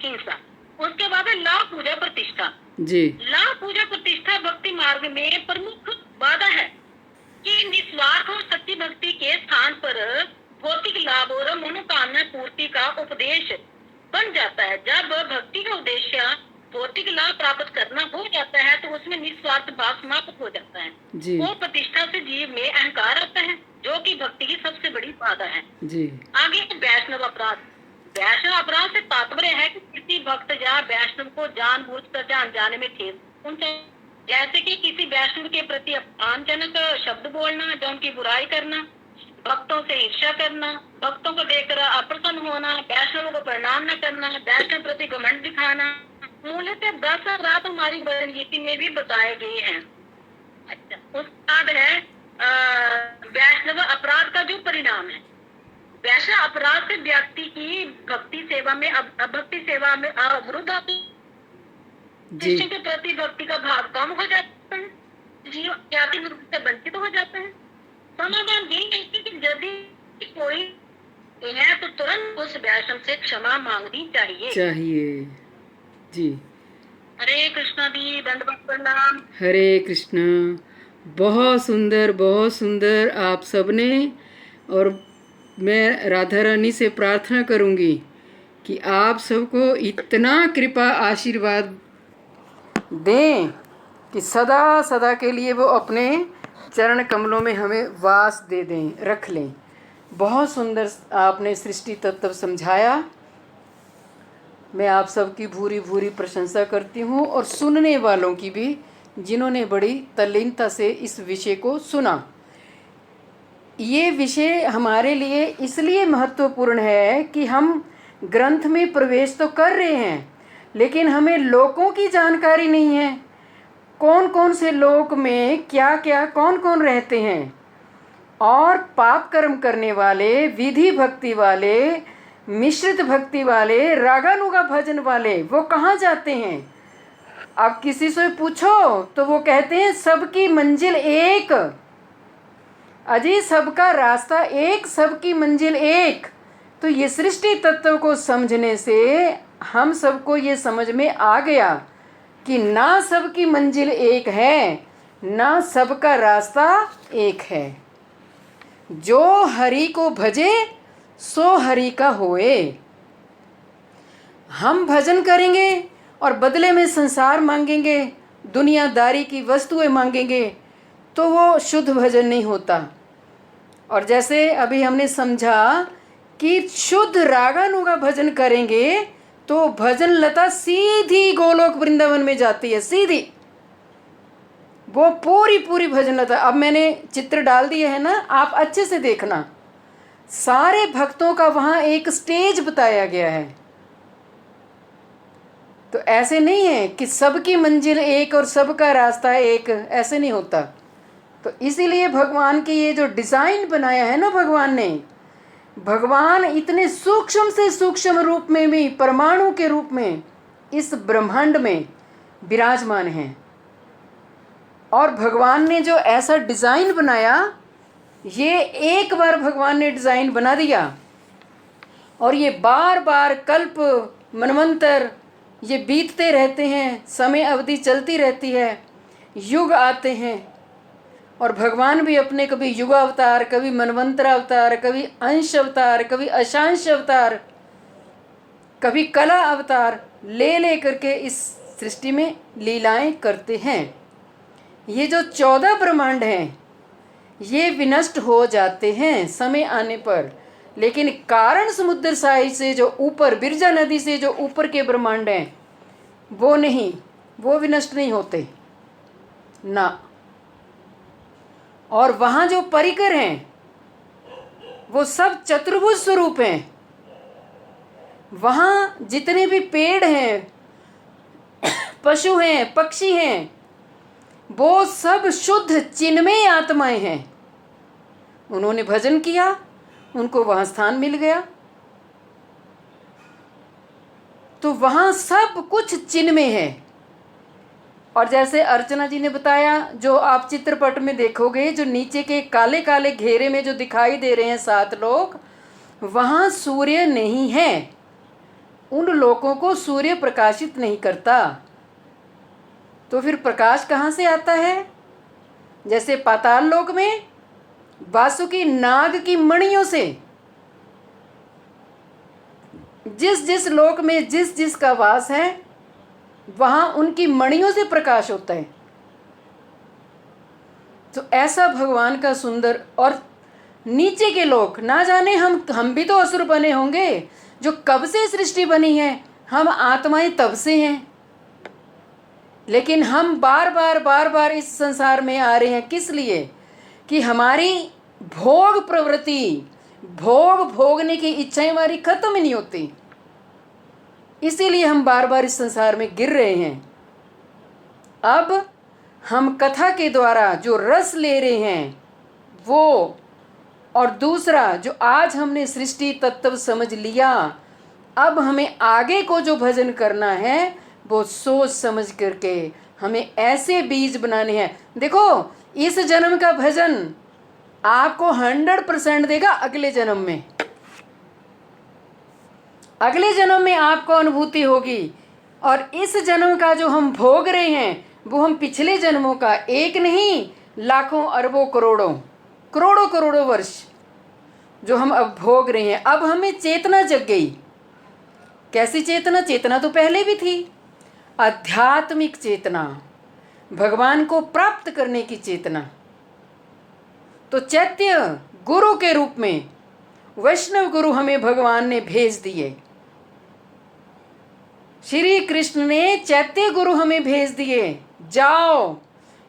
Speaker 2: हिंसा। उसके बाद है लाभ पूजा प्रतिष्ठा।
Speaker 1: जी
Speaker 2: लाभ पूजा प्रतिष्ठा भक्ति मार्ग में प्रमुख बाधा है कि निस्वार्थ और सच्ची भक्ति के स्थान पर भौतिक लाभ और मनोकामना पूर्ति का उपदेश बन जाता है। जब भक्ति का उद्देश्य भौतिक लाभ प्राप्त करना हो जाता है तो उसमें निस्वार्थ भाव समाप्त हो जाता है
Speaker 1: जी
Speaker 2: और प्रतिष्ठा से जीव में अहंकार आता है, जो कि भक्ति की सबसे बड़ी बाधा है।
Speaker 1: जी
Speaker 2: आगे वैष्णव अपराध। वैष्णव अपराध से तात्पर्य है कि किसी भक्त या वैष्णव को जानबूझकर या अनजाने में ठेस पहुंचाए, जैसे कि किसी वैष्णव के प्रति अपमानजनक शब्द बोलना या उनकी बुराई करना, भक्तों से ईर्ष्या करना, भक्तों को देखकर अप्रसन्न होना, वैष्णव को प्रणाम न करना, वैष्णव प्रति घमंड दिखाना, मूलतः 10 अपराध हमारी वर्ण नीति में भी बताए गए हैं। अच्छा, उसके बाद है वैष्णव अपराध का जो परिणाम है। वैष्णव अपराध से व्यक्ति की भक्ति सेवा में भक्ति सेवा में अवरुद्ध आती है, कृष्ण के प्रति भक्ति का भाव कम हो जाता है, जीव जाति रूप से वंचित हो जाता है। समाधान यही है कि यदि कोई है तो तुरंत उस वैष्णव से क्षमा मांगनी चाहिए।
Speaker 1: जी
Speaker 2: हरे कृष्णा दी, दंडवत प्रणाम।
Speaker 1: हरे कृष्णा। बहुत सुंदर, बहुत सुंदर आप सबने। और मैं राधा रानी से प्रार्थना करूंगी कि आप सबको इतना कृपा आशीर्वाद दें कि सदा सदा के लिए वो अपने चरण कमलों में हमें वास दे दें, रख लें। बहुत सुंदर आपने सृष्टि तत्व समझाया। मैं आप सबकी भूरी भूरी प्रशंसा करती हूँ और सुनने वालों की भी, जिन्होंने बड़ी तल्लीनता से इस विषय को सुना। ये विषय हमारे लिए इसलिए महत्वपूर्ण है कि हम ग्रंथ में प्रवेश तो कर रहे हैं, लेकिन हमें लोकों की जानकारी नहीं है। कौन कौन से लोक में क्या क्या कौन कौन रहते हैं, और पाप कर्म करने वाले, विधि भक्ति वाले, मिश्रित भक्ति वाले, रागानुगा भजन वाले, वो कहाँ जाते हैं। अब किसी से पूछो तो वो कहते हैं सबकी मंजिल एक। अजी सबका रास्ता एक, सबकी मंजिल एक। तो ये सृष्टि तत्व को समझने से हम सबको ये समझ में आ गया कि ना सबकी मंजिल एक है, ना सबका रास्ता एक है। जो हरि को भजे सो हरि का होए। हम भजन करेंगे और बदले में संसार मांगेंगे, दुनियादारी की वस्तुएं मांगेंगे, तो वो शुद्ध भजन नहीं होता। और जैसे अभी हमने समझा कि शुद्ध रागानुगा भजन करेंगे तो भजन लता सीधी गोलोक वृंदावन में जाती है, सीधी। वो पूरी पूरी भजन लता, अब मैंने चित्र डाल दिए है ना, आप अच्छे से देखना। सारे भक्तों का वहाँ एक स्टेज बताया गया है। तो ऐसे नहीं है कि सबकी मंजिल एक और सबका रास्ता एक, ऐसे नहीं होता। तो इसीलिए भगवान की ये जो डिज़ाइन बनाया है ना भगवान ने, भगवान इतने सूक्ष्म से सूक्ष्म रूप में भी परमाणु के रूप में इस ब्रह्मांड में विराजमान हैं। और भगवान ने जो ऐसा डिज़ाइन बनाया, ये एक बार भगवान ने डिज़ाइन बना दिया और ये बार बार कल्प मनवंतर ये बीतते रहते हैं, समय अवधि चलती रहती है, युग आते हैं। और भगवान भी अपने कभी युग अवतार, कभी मनवंतर अवतार, कभी अंश अवतार, कभी अशांश अवतार, कभी कला अवतार ले करके इस सृष्टि में लीलाएं करते हैं। ये जो 14 ब्रह्मांड हैं ये विनष्ट हो जाते हैं समय आने पर, लेकिन कारण समुद्र साई से जो ऊपर, बिरजा नदी से जो ऊपर के ब्रह्मांड हैं वो नहीं, वो विनष्ट नहीं होते ना। और वहाँ जो परिकर हैं वो सब चतुर्भुज स्वरूप हैं। वहाँ जितने भी पेड़ हैं, पशु हैं, पक्षी हैं, वो सब शुद्ध चिन्मय आत्माएं हैं। उन्होंने भजन किया, उनको वहाँ स्थान मिल गया। तो वहाँ सब कुछ चिन्मय है। और जैसे अर्चना जी ने बताया, जो आप चित्रपट में देखोगे, जो नीचे के काले काले घेरे में जो दिखाई दे रहे हैं 7 लोक, वहाँ सूर्य नहीं है। उन लोकों को सूर्य प्रकाशित नहीं करता। तो फिर प्रकाश कहाँ से आता है? जैसे पाताल लोक में वासुकी नाग की मणियों से, जिस जिस लोक में जिस जिस का वास है वहाँ उनकी मणियों से प्रकाश होता है। तो ऐसा भगवान का सुंदर। और नीचे के लोक, ना जाने हम भी तो असुर बने होंगे। जो कब से सृष्टि बनी है, हम आत्माएं तब से हैं, लेकिन हम बार बार इस संसार में आ रहे हैं। किस लिए? कि हमारी भोग प्रवृत्ति, भोगने की इच्छाएं हमारी खत्म ही नहीं होती। इसीलिए हम बार बार इस संसार में गिर रहे हैं। अब हम कथा के द्वारा जो रस ले रहे हैं वो, और दूसरा जो आज हमने सृष्टि तत्व समझ लिया, अब हमें आगे को जो भजन करना है वो सोच समझ करके हमें ऐसे बीज बनाने हैं। देखो, इस जन्म का भजन आपको 100% देगा अगले जन्म में। अगले जन्म में आपको अनुभूति होगी। और इस जन्म का जो हम भोग रहे हैं वो हम पिछले जन्मों का एक नहीं, लाखों अरबों करोड़ों वर्ष जो हम अब भोग रहे हैं। अब हमें चेतना जग गई। कैसी चेतना? चेतना तो पहले भी थी, आध्यात्मिक चेतना, भगवान को प्राप्त करने की चेतना। तो चैत्य गुरु के रूप में वैष्णव गुरु हमें भगवान ने भेज दिए। श्री कृष्ण ने चैत्य गुरु हमें भेज दिए। जाओ,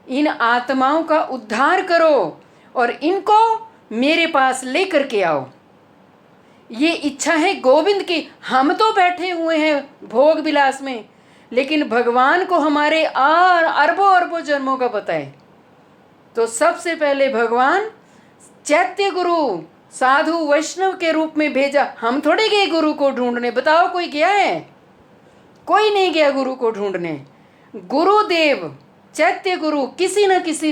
Speaker 1: इन आत्माओं का उद्धार करो और इनको मेरे पास लेकर के आओ। ये इच्छा है गोविंद की। हम तो बैठे हुए हैं भोग विलास में, लेकिन भगवान को हमारे अरबों जन्मों का पता है। तो सबसे पहले भगवान चैत्य गुरु, साधु वैष्णव के रूप में भेजा। हम थोड़े गए गुरु को ढूंढने। बताओ, कोई गया है? कोई नहीं गया गुरु को ढूंढने। गुरुदेव चैत्य गुरु किसी न किसी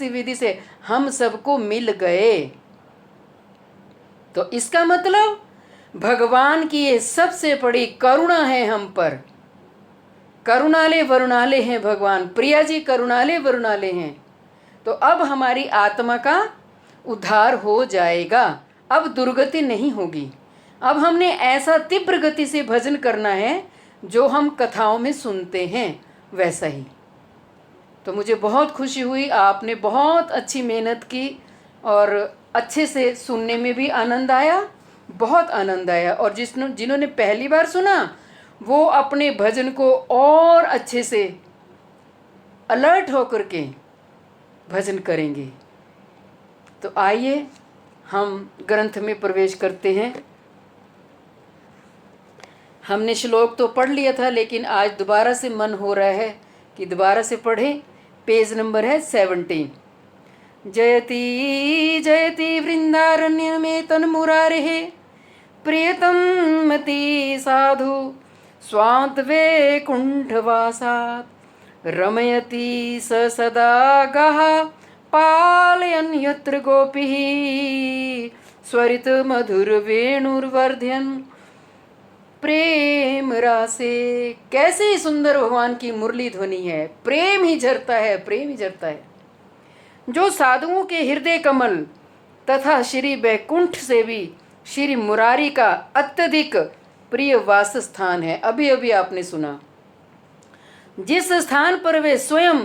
Speaker 1: विधि से हम सबको मिल गए। तो इसका मतलब भगवान की ये सबसे बड़ी करुणा है हम पर। करुणाले वरुणाले हैं भगवान। प्रिया जी करुणाले वरुणाले हैं। तो अब हमारी आत्मा का उद्धार हो जाएगा। अब दुर्गति नहीं होगी। अब हमने ऐसा तीव्र गति से भजन करना है जो हम कथाओं में सुनते हैं, वैसा ही। तो मुझे बहुत खुशी हुई, आपने बहुत अच्छी मेहनत की और अच्छे से सुनने में भी आनंद आया, बहुत आनंद आया। और जिन्होंने पहली बार सुना वो अपने भजन को और अच्छे से अलर्ट होकर के भजन करेंगे। तो आइए हम ग्रंथ में प्रवेश करते हैं। हमने श्लोक तो पढ़ लिया था, लेकिन आज दोबारा से मन हो रहा है कि दोबारा से पढ़ें। पेज नंबर है 17। जयति जयति वृंदारण्य में तन मुरारे प्रियतम मति साधु स्वांत वैकुंठवासात् रमयति स सदा गः पालयन् यत्र गोपीः स्वरित मधुर वेणुर्वर्धयन् प्रेम रासे। कैसे सुंदर भगवान की मुरली ध्वनि है, प्रेम ही झरता है, प्रेम ही झरता है, जो साधुओं के हृदय कमल तथा श्री वैकुंठ से भी श्री मुरारी का अत्यधिक प्रिय वास स्थान है। अभी अभी आपने सुना, जिस स्थान पर वे स्वयं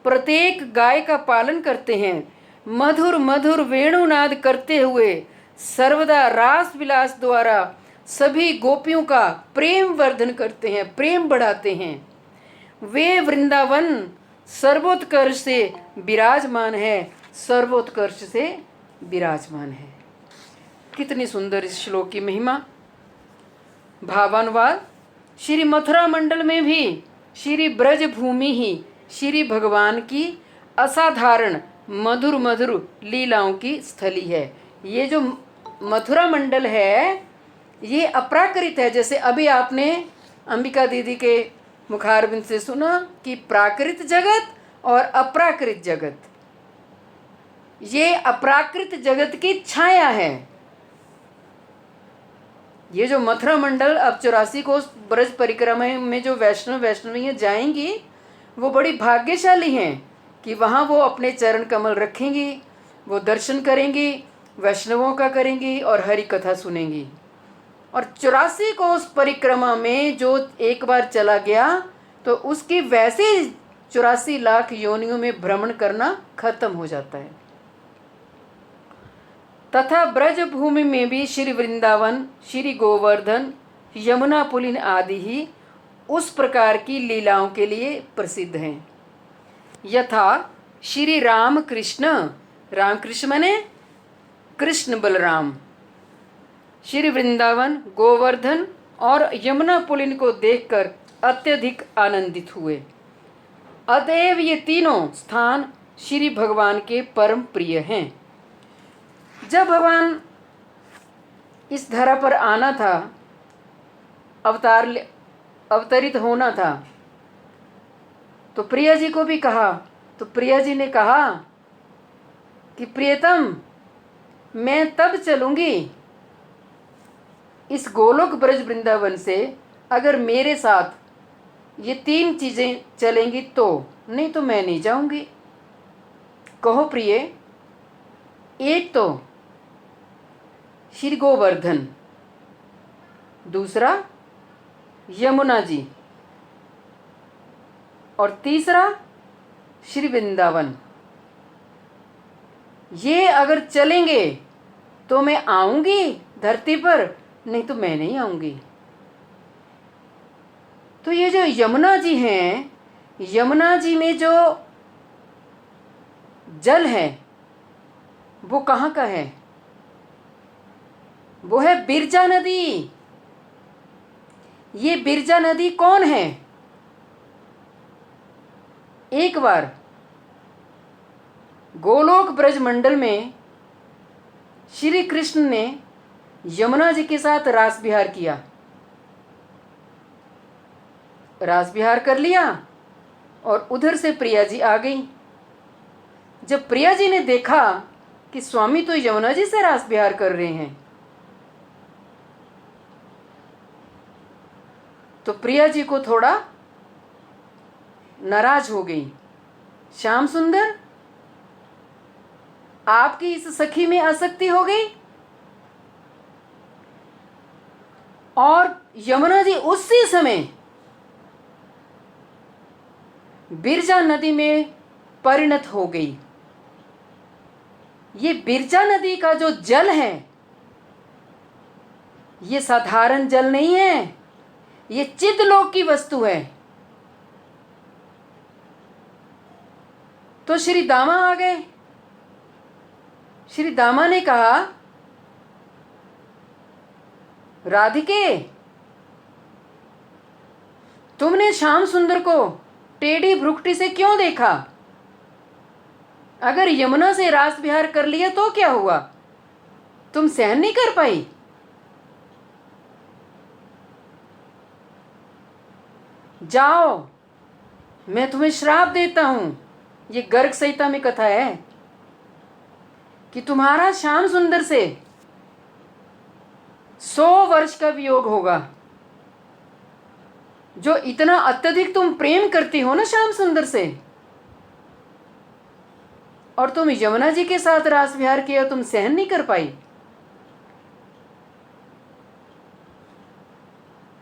Speaker 1: प्रत्येक गाय का पालन करते हैं, मधुर मधुर वेणुनाद करते हुए सर्वदा रास विलास द्वारा सभी गोपियों का प्रेम वर्धन करते हैं, प्रेम बढ़ाते हैं। वे वृंदावन सर्वोत्कर्ष से विराजमान है, सर्वोत्कर्ष से विराजमान है। कितनी सुंदर इस श्लोक की महिमा। भावानुवाद, श्री मथुरा मंडल में भी श्री ब्रज भूमि ही श्री भगवान की असाधारण मधुर मधुर लीलाओं की स्थली है। ये जो मथुरा मंडल है ये अपराकृत है। जैसे अभी आपने अंबिका दीदी के मुखारबिंद से सुना कि प्राकृत जगत और अपराकृत जगत, ये अपराकृत जगत की छाया है। ये जो मथुरा मंडल, अब 84 कोस ब्रज परिक्रमा में जो वैष्णव वैष्णवियाँ जाएंगी वो बड़ी भाग्यशाली हैं कि वहाँ वो अपने चरण कमल रखेंगी, वो दर्शन करेंगी, वैष्णवों का करेंगी और हरि कथा सुनेंगी। और 84 कोस परिक्रमा में जो एक बार चला गया तो उसकी वैसे 84 लाख योनियों में भ्रमण करना खत्म हो जाता है। तथा ब्रज भूमि में भी श्री वृंदावन, श्री गोवर्धन, यमुना पुलिन आदि ही उस प्रकार की लीलाओं के लिए प्रसिद्ध हैं। यथा श्री राम कृष्ण, राम कृष्ण माने कृष्ण बलराम, श्री वृंदावन, गोवर्धन और यमुना पुलिन को देखकर अत्यधिक आनंदित हुए। अतएव ये तीनों स्थान श्री भगवान के परम प्रिय हैं। जब भगवान इस धरा पर आना था, अवतरित होना था, तो प्रिया जी को भी कहा, तो प्रिया जी ने कहा कि प्रियतम, मैं तब चलूँगी इस गोलोक ब्रज वृंदावन से अगर मेरे साथ ये तीन चीज़ें चलेंगी तो, नहीं तो मैं नहीं जाऊँगी। कहो प्रिय। एक तो श्री गोवर्धन, दूसरा यमुना जी और तीसरा श्री वृंदावन। ये अगर चलेंगे तो मैं आऊँगी धरती पर, नहीं तो मैं नहीं आऊँगी। तो ये जो यमुना जी हैं, यमुना जी में जो जल है वो कहाँ का है? वो है बिरजा नदी। ये बिरजा नदी कौन है? एक बार गोलोक ब्रज मंडल में श्री कृष्ण ने यमुना जी के साथ रास विहार किया। रास विहार कर लिया और उधर से प्रिया जी आ गई। जब प्रिया जी ने देखा कि स्वामी तो यमुना जी से रास विहार कर रहे हैं, तो प्रिया जी को थोड़ा नाराज हो गई। श्याम सुंदर, आपकी इस सखी में आसक्ति हो गई। और यमुना जी उसी समय बिरजा नदी में परिणत हो गई। ये बिरजा नदी का जो जल है ये साधारण जल नहीं है, ये चित्तलोक की वस्तु है। तो श्री दामा आ गए। श्री दामा ने कहा, राधिके तुमने श्याम सुंदर को टेढ़ी भ्रुकुटी से क्यों देखा? अगर यमुना से रास विहार कर लिया तो क्या हुआ? तुम सहन नहीं कर पाई? जाओ, मैं तुम्हें श्राप देता हूं। ये गर्ग संहिता में कथा है कि तुम्हारा श्याम सुंदर से 100 वर्ष का वियोग होगा। जो इतना अत्यधिक तुम प्रेम करती हो ना श्याम सुंदर से, और तुम यमुना जी के साथ रास विहार किया, तुम सहन नहीं कर पाई।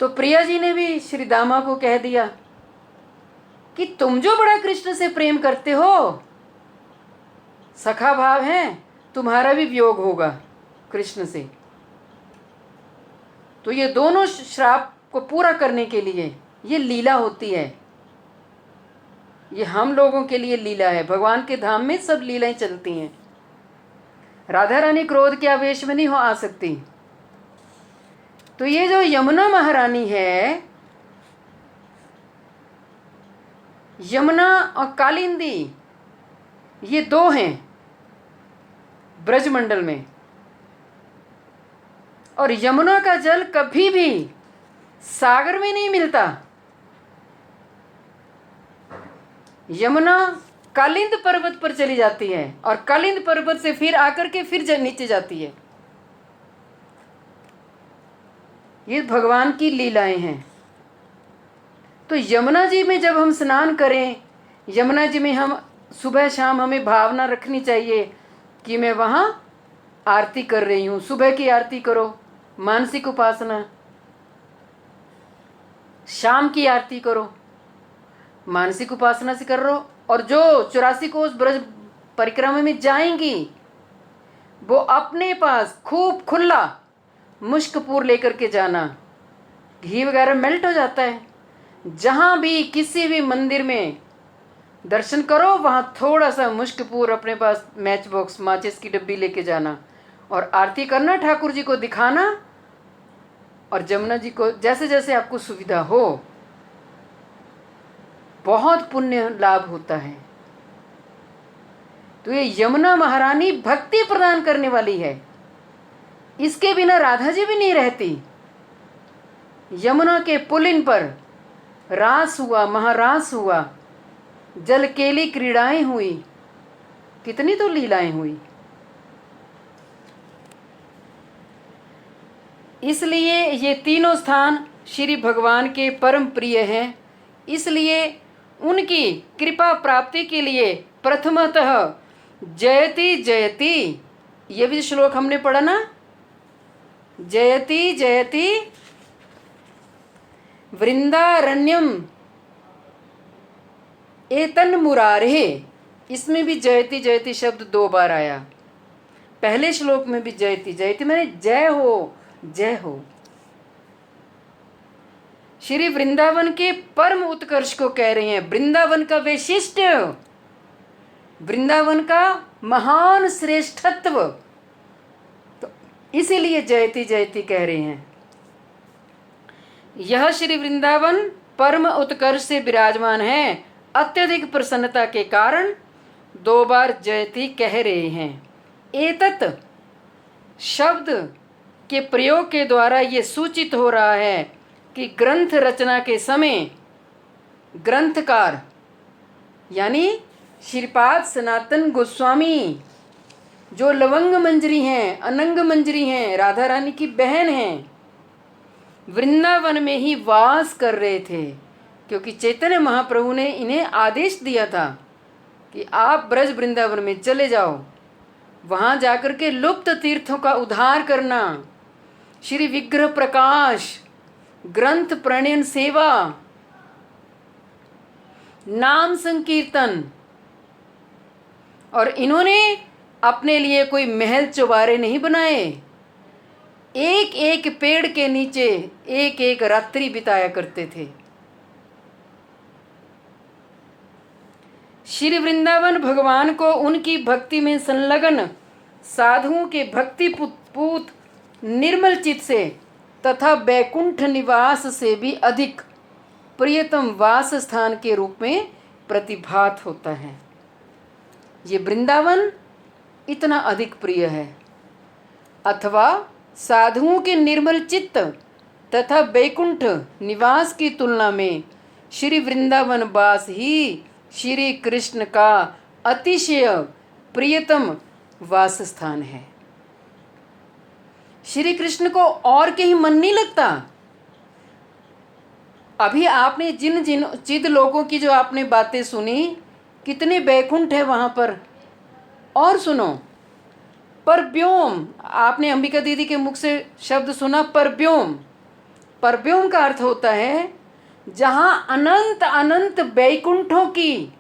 Speaker 1: तो प्रिया जी ने भी श्री दामा को कह दिया कि तुम जो बड़ा कृष्ण से प्रेम करते हो, सखा भाव है, तुम्हारा भी वियोग होगा कृष्ण से। तो ये दोनों श्राप को पूरा करने के लिए ये लीला होती है। ये हम लोगों के लिए लीला है। भगवान के धाम में सब लीलाएं चलती हैं। राधा रानी क्रोध के आवेश में नहीं हो आ सकती। तो ये जो यमुना महारानी है, यमुना और कालिंदी, ये दो हैं ब्रजमंडल में। और यमुना का जल कभी भी सागर में नहीं मिलता। यमुना कालिंद पर्वत पर चली जाती है और कालिंद पर्वत से फिर आकर के फिर नीचे जाती है। ये भगवान की लीलाएं हैं। तो यमुना जी में जब हम स्नान करें, यमुना जी में हम सुबह शाम हमें भावना रखनी चाहिए कि मैं वहाँ आरती कर रही हूँ। सुबह की आरती करो, मानसिक उपासना। शाम की आरती करो, मानसिक उपासना से कर रहो। और जो 84 कोस ब्रज परिक्रमा में जाएंगी, वो अपने पास खूब खुला मुश्कपूर लेकर के जाना। घी वगैरह मेल्ट हो जाता है। जहाँ भी किसी भी मंदिर में दर्शन करो, वहाँ थोड़ा सा मुश्कपूर अपने पास, मैच बॉक्स, माचिस की डब्बी लेके जाना और आरती करना, ठाकुर जी को दिखाना और जमुना जी को, जैसे जैसे आपको सुविधा हो। बहुत पुण्य लाभ होता है। तो ये यमुना महारानी भक्ति प्रदान करने वाली है। इसके बिना राधा जी भी नहीं रहती। यमुना के पुलिन पर रास हुआ, महारास हुआ, जल केली क्रीड़ाएं हुई, कितनी तो लीलाएं हुई। इसलिए ये तीनों स्थान श्री भगवान के परम प्रिय हैं। इसलिए उनकी कृपा प्राप्ति के लिए प्रथमतः जयति जयति, ये भी श्लोक हमने पढ़ा ना, जयति जयति वृंदारण्यम एतन मुरारे। इसमें भी जयति जयति शब्द 2 बार आया। पहले श्लोक में भी जयति जयति मैंने जय हो, जय हो। श्री वृंदावन के परम उत्कर्ष को कह रहे हैं। वृंदावन का वैशिष्ट, वृंदावन का महान श्रेष्ठत्व, तो इसीलिए जयति जयति कह रहे हैं। यह श्री वृंदावन परम उत्कर्ष से विराजमान है। अत्यधिक प्रसन्नता के कारण 2 बार जयति कह रहे हैं। एतत् शब्द के प्रयोग के द्वारा ये सूचित हो रहा है कि ग्रंथ रचना के समय ग्रंथकार यानी श्रीपाद सनातन गोस्वामी, जो लवंग मंजरी हैं, अनंग मंजरी हैं, राधा रानी की बहन हैं, वृंदावन में ही वास कर रहे थे। क्योंकि चैतन्य महाप्रभु ने इन्हें आदेश दिया था कि आप ब्रज वृंदावन में चले जाओ, वहाँ जाकर के लुप्त तीर्थों का उद्धार करना, श्री विग्रह प्रकाश, ग्रंथ प्रणयन सेवा, नाम संकीर्तन। और इन्होंने अपने लिए कोई महल चौबारे नहीं बनाए। एक एक पेड़ के नीचे एक एक रात्रि बिताया करते थे। श्री वृंदावन भगवान को उनकी भक्ति में संलग्न साधुओं के भक्ति पूत निर्मल चित्त से तथा बैकुंठ निवास से भी अधिक प्रियतम वास स्थान के रूप में प्रतिभात होता है। ये वृंदावन इतना अधिक प्रिय है, अथवा साधुओं के निर्मल चित्त तथा बैकुंठ निवास की तुलना में श्री वृंदावन वास ही श्री कृष्ण का अतिशय प्रियतम वास स्थान है। श्री कृष्ण को और कहीं मन नहीं लगता। अभी आपने जिन जिन चिद लोगों की जो आपने बातें सुनी, कितने बैकुंठ है वहाँ पर। और सुनो, परव्योम, आपने अंबिका दीदी के मुख से शब्द सुना परव्योम। परव्योम का अर्थ होता है जहाँ अनंत अनंत बैकुंठों की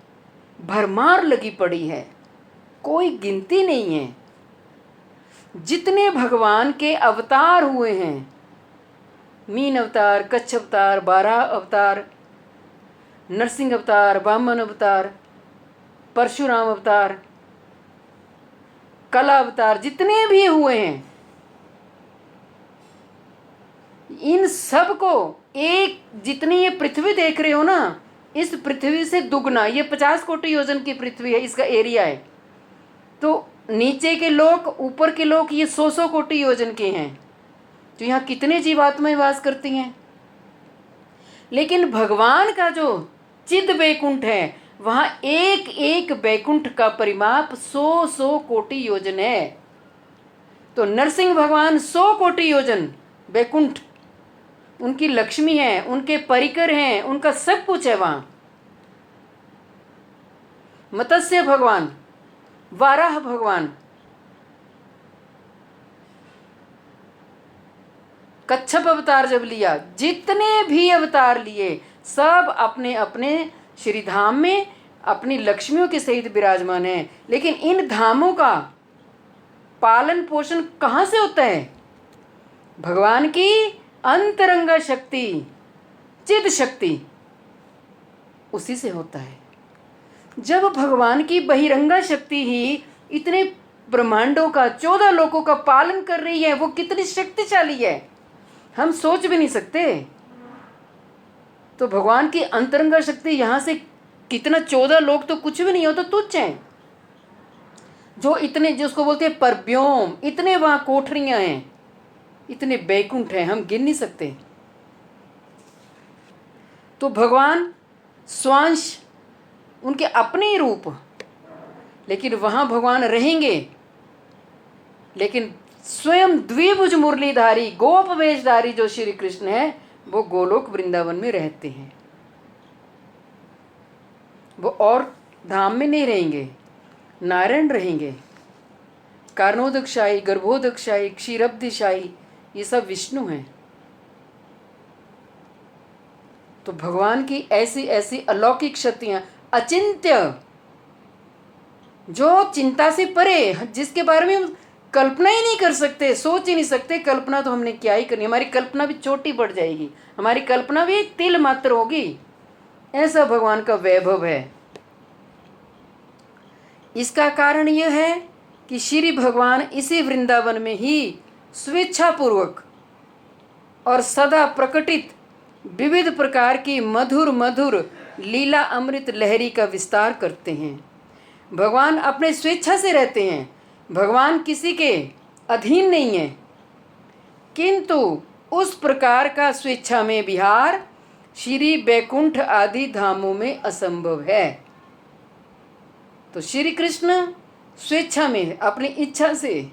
Speaker 1: भरमार लगी पड़ी है, कोई गिनती नहीं है। जितने भगवान के अवतार हुए हैं, मीन अवतार, कच्छ अवतार, 12 अवतार, नरसिंह अवतार, वामन अवतार, परशुराम अवतार, कला अवतार, जितने भी हुए हैं, इन सब को एक, जितनी ये पृथ्वी देख रहे हो ना, इस पृथ्वी से दुगना, ये 50 कोटि योजन की पृथ्वी है, इसका एरिया है। तो नीचे के लोग, ऊपर के लोग, ये 100 कोटि योजन के हैं। तो यहाँ कितने जीवात्माएं वास करती हैं। लेकिन भगवान का जो चिद बैकुंठ है, वहाँ एक एक बैकुंठ का परिमाप 100 कोटि योजन है। तो नरसिंह भगवान 100 कोटि योजन बैकुंठ, उनकी लक्ष्मी है, उनके परिकर हैं, उनका सब कुछ है वहाँ। मत्स्य भगवान, वाराह भगवान, कच्छप अवतार जब लिया, जितने भी अवतार लिए, सब अपने अपने श्री धाम में अपनी लक्ष्मियों के सहित विराजमान है। लेकिन इन धामों का पालन पोषण कहाँ से होता है? भगवान की अंतरंगा शक्ति, चिद शक्ति, उसी से होता है। जब भगवान की बहिरंगा शक्ति ही इतने ब्रह्मांडों का, 14 लोकों का पालन कर रही है, वो कितनी शक्तिशाली है, हम सोच भी नहीं सकते। तो भगवान की अंतरंगा शक्ति यहाँ से कितना, 14 लोग तो कुछ भी नहीं हो, तो तुच्छ हैं। जो इतने, जिसको बोलते हैं परव्योम, इतने वहाँ कोठरियाँ हैं, इतने बैकुंठ हैं, हम गिन नहीं सकते। तो भगवान स्वांश, उनके अपने ही रूप, लेकिन वहाँ भगवान रहेंगे। लेकिन स्वयं द्विभुज मुरलीधारी, गोप वेशधारी जो श्री कृष्ण है, वो गोलोक वृंदावन में रहते हैं। वो और धाम में नहीं रहेंगे, नारायण रहेंगे। कारणोदकशाही, गर्भोदकशाही, क्षीरब्धिशाही, ये सब विष्णु हैं। तो भगवान की ऐसी ऐसी अलौकिक शक्तियां, अचिंत्य, जो चिंता से परे, जिसके बारे में हम कल्पना ही नहीं कर सकते, सोच ही नहीं सकते। कल्पना तो हमने क्या ही करनी, हमारी कल्पना भी छोटी पड़ जाएगी, हमारी कल्पना भी तिल मात्र होगी। ऐसा भगवान का वैभव है। इसका कारण यह है कि श्री भगवान इसी वृंदावन में ही स्वेच्छापूर्वक और सदा प्रकटित विविध प्रकार की मधुर मधुर लीला अमृत लहरी का विस्तार करते हैं। भगवान अपने स्वेच्छा से रहते हैं, भगवान किसी के अधीन नहीं है। किंतु उस प्रकार का स्वेच्छा में विहार श्री बैकुंठ आदि धामों में असंभव है। तो श्री कृष्ण स्वेच्छा में, अपनी इच्छा से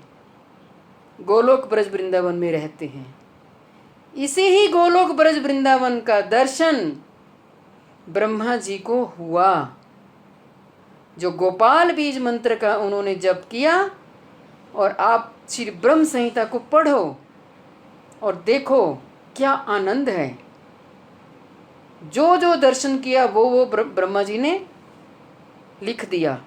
Speaker 1: गोलोक ब्रज वृंदावन में रहते हैं। इसी ही गोलोक ब्रज वृंदावन का दर्शन ब्रह्मा जी को हुआ। जो गोपाल बीज मंत्र का उन्होंने जप किया, और आप श्री ब्रह्म संहिता को पढ़ो और देखो क्या आनंद है। जो जो दर्शन किया वो ब्रह्मा जी ने लिख दिया।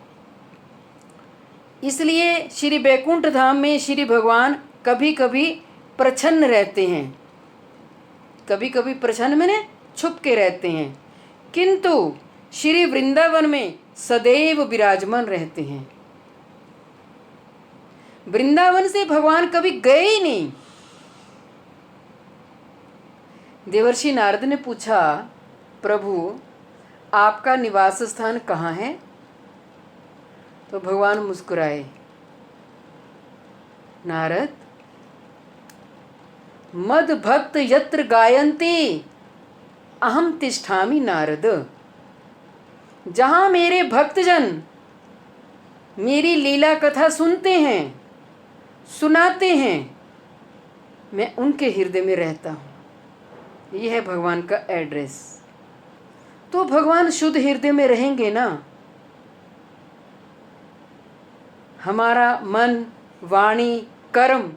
Speaker 1: इसलिए श्री बैकुंठ धाम में श्री भगवान कभी कभी प्रच्छन्न रहते हैं, कभी कभी प्रच्छन्न में छुप के रहते हैं, किंतु श्री वृंदावन में सदैव विराजमान रहते हैं। वृंदावन से भगवान कभी गए ही नहीं। देवर्षि नारद ने पूछा प्रभु आपका निवास स्थान कहाँ है? तो भगवान मुस्कुराए, नारद, मद भक्त यत्र गायन्ति अहम तिष्ठामि नारद। जहाँ मेरे भक्तजन मेरी लीला कथा सुनते हैं, सुनाते हैं, मैं उनके हृदय में रहता हूँ। यह है भगवान का एड्रेस। तो भगवान शुद्ध हृदय में रहेंगे ना। हमारा मन, वाणी, कर्म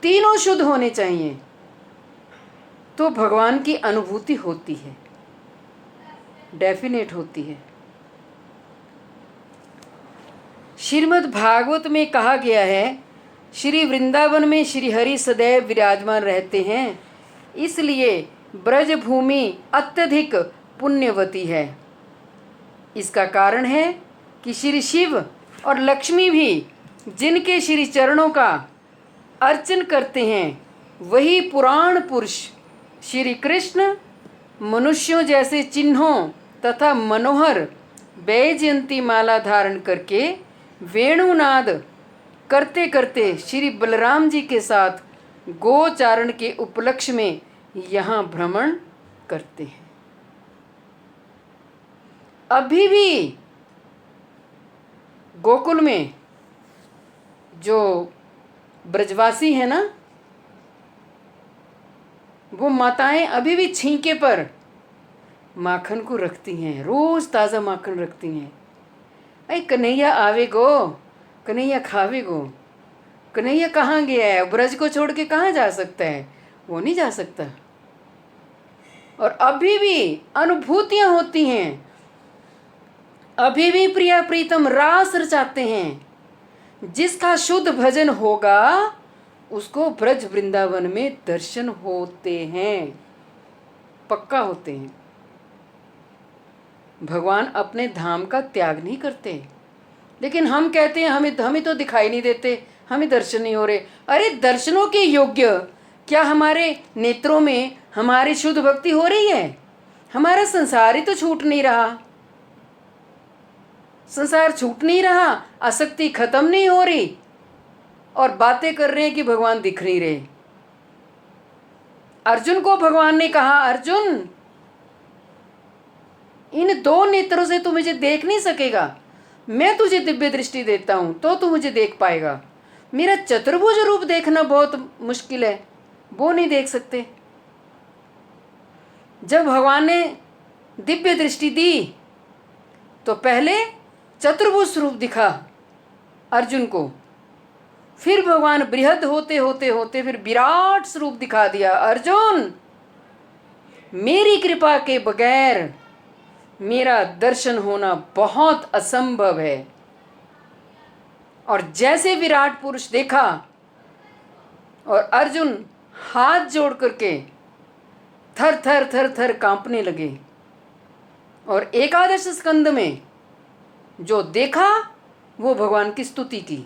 Speaker 1: तीनों शुद्ध होने चाहिए, तो भगवान की अनुभूति होती है, डेफिनेट होती है। श्रीमद् भागवत में कहा गया है, श्री वृंदावन में श्री हरि सदैव विराजमान रहते हैं, इसलिए ब्रज भूमि अत्यधिक पुण्यवती है। इसका कारण है कि श्री शिव और लक्ष्मी भी जिनके श्री चरणों का अर्चन करते हैं, वही पुराण पुरुष श्री कृष्ण मनुष्यों जैसे चिन्हों तथा मनोहर वैजयंती माला धारण करके वेणुनाद करते करते श्री बलराम जी के साथ गोचारण के उपलक्ष्य में यहाँ भ्रमण करते हैं। अभी भी गोकुल में जो ब्रजवासी है ना, वो माताएं अभी भी छींके पर माखन को रखती हैं, रोज ताज़ा माखन रखती हैं। अरे कन्हैया आवे गो, कन्हैया खावे गो। कन्हैया कहाँ गया है? ब्रज को छोड़ के कहाँ जा सकता है? वो नहीं जा सकता। और अभी भी अनुभूतियाँ होती हैं, अभी भी प्रिया प्रीतम रास रचाते हैं। जिसका शुद्ध भजन होगा उसको ब्रज वृंदावन में दर्शन होते हैं, पक्का होते हैं। भगवान अपने धाम का त्याग नहीं करते, लेकिन हम कहते हैं हमें तो दिखाई नहीं देते, हमें दर्शन नहीं हो रहे। अरे दर्शनों के योग्य क्या हमारे नेत्रों में हमारी शुद्ध भक्ति हो रही है? हमारा संसार ही तो छूट नहीं रहा, संसार छूट नहीं रहा, आसक्ति खत्म नहीं हो रही, और बातें कर रहे हैं कि भगवान दिख नहीं रहे। अर्जुन को भगवान ने कहा, अर्जुन इन दो नेत्रों से तू मुझे देख नहीं सकेगा, मैं तुझे दिव्य दृष्टि देता हूं तो तू मुझे देख पाएगा। मेरा चतुर्भुज रूप देखना बहुत मुश्किल है, वो नहीं देख सकते। जब भगवान ने दिव्य दृष्टि दी तो पहले चतुर्भुज रूप दिखा अर्जुन को, फिर भगवान बृहद होते होते होते फिर विराट स्वरूप दिखा दिया। अर्जुन, मेरी कृपा के बगैर मेरा दर्शन होना बहुत असंभव है। और जैसे विराट पुरुष देखा और अर्जुन हाथ जोड़ करके थर थर थर थर कांपने लगे। और एकादश स्कंद में जो देखा वो भगवान की स्तुति की।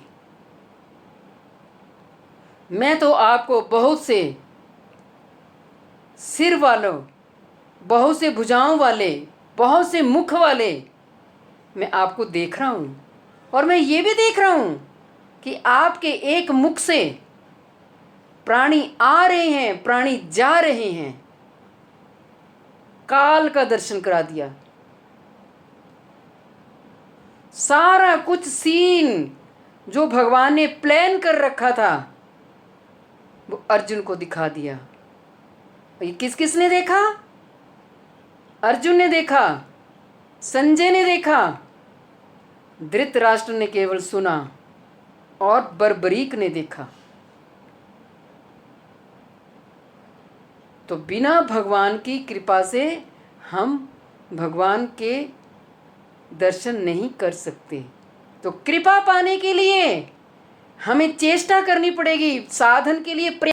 Speaker 1: मैं तो आपको बहुत से सिर वालों, बहुत से भुजाओं वाले, बहुत से मुख वाले मैं आपको देख रहा हूँ, और मैं ये भी देख रहा हूँ कि आपके एक मुख से प्राणी आ रहे हैं, प्राणी जा रहे हैं। काल का दर्शन करा दिया। सारा कुछ सीन जो भगवान ने प्लान कर रखा था वो अर्जुन को दिखा दिया। ये किस किस ने देखा? अर्जुन ने देखा, संजय ने देखा, धृतराष्ट्र ने केवल सुना, और बर्बरीक ने देखा। तो बिना भगवान की कृपा से हम भगवान के दर्शन नहीं कर सकते। तो कृपा पाने के लिए हमें चेष्टा करनी पड़ेगी, साधन के लिए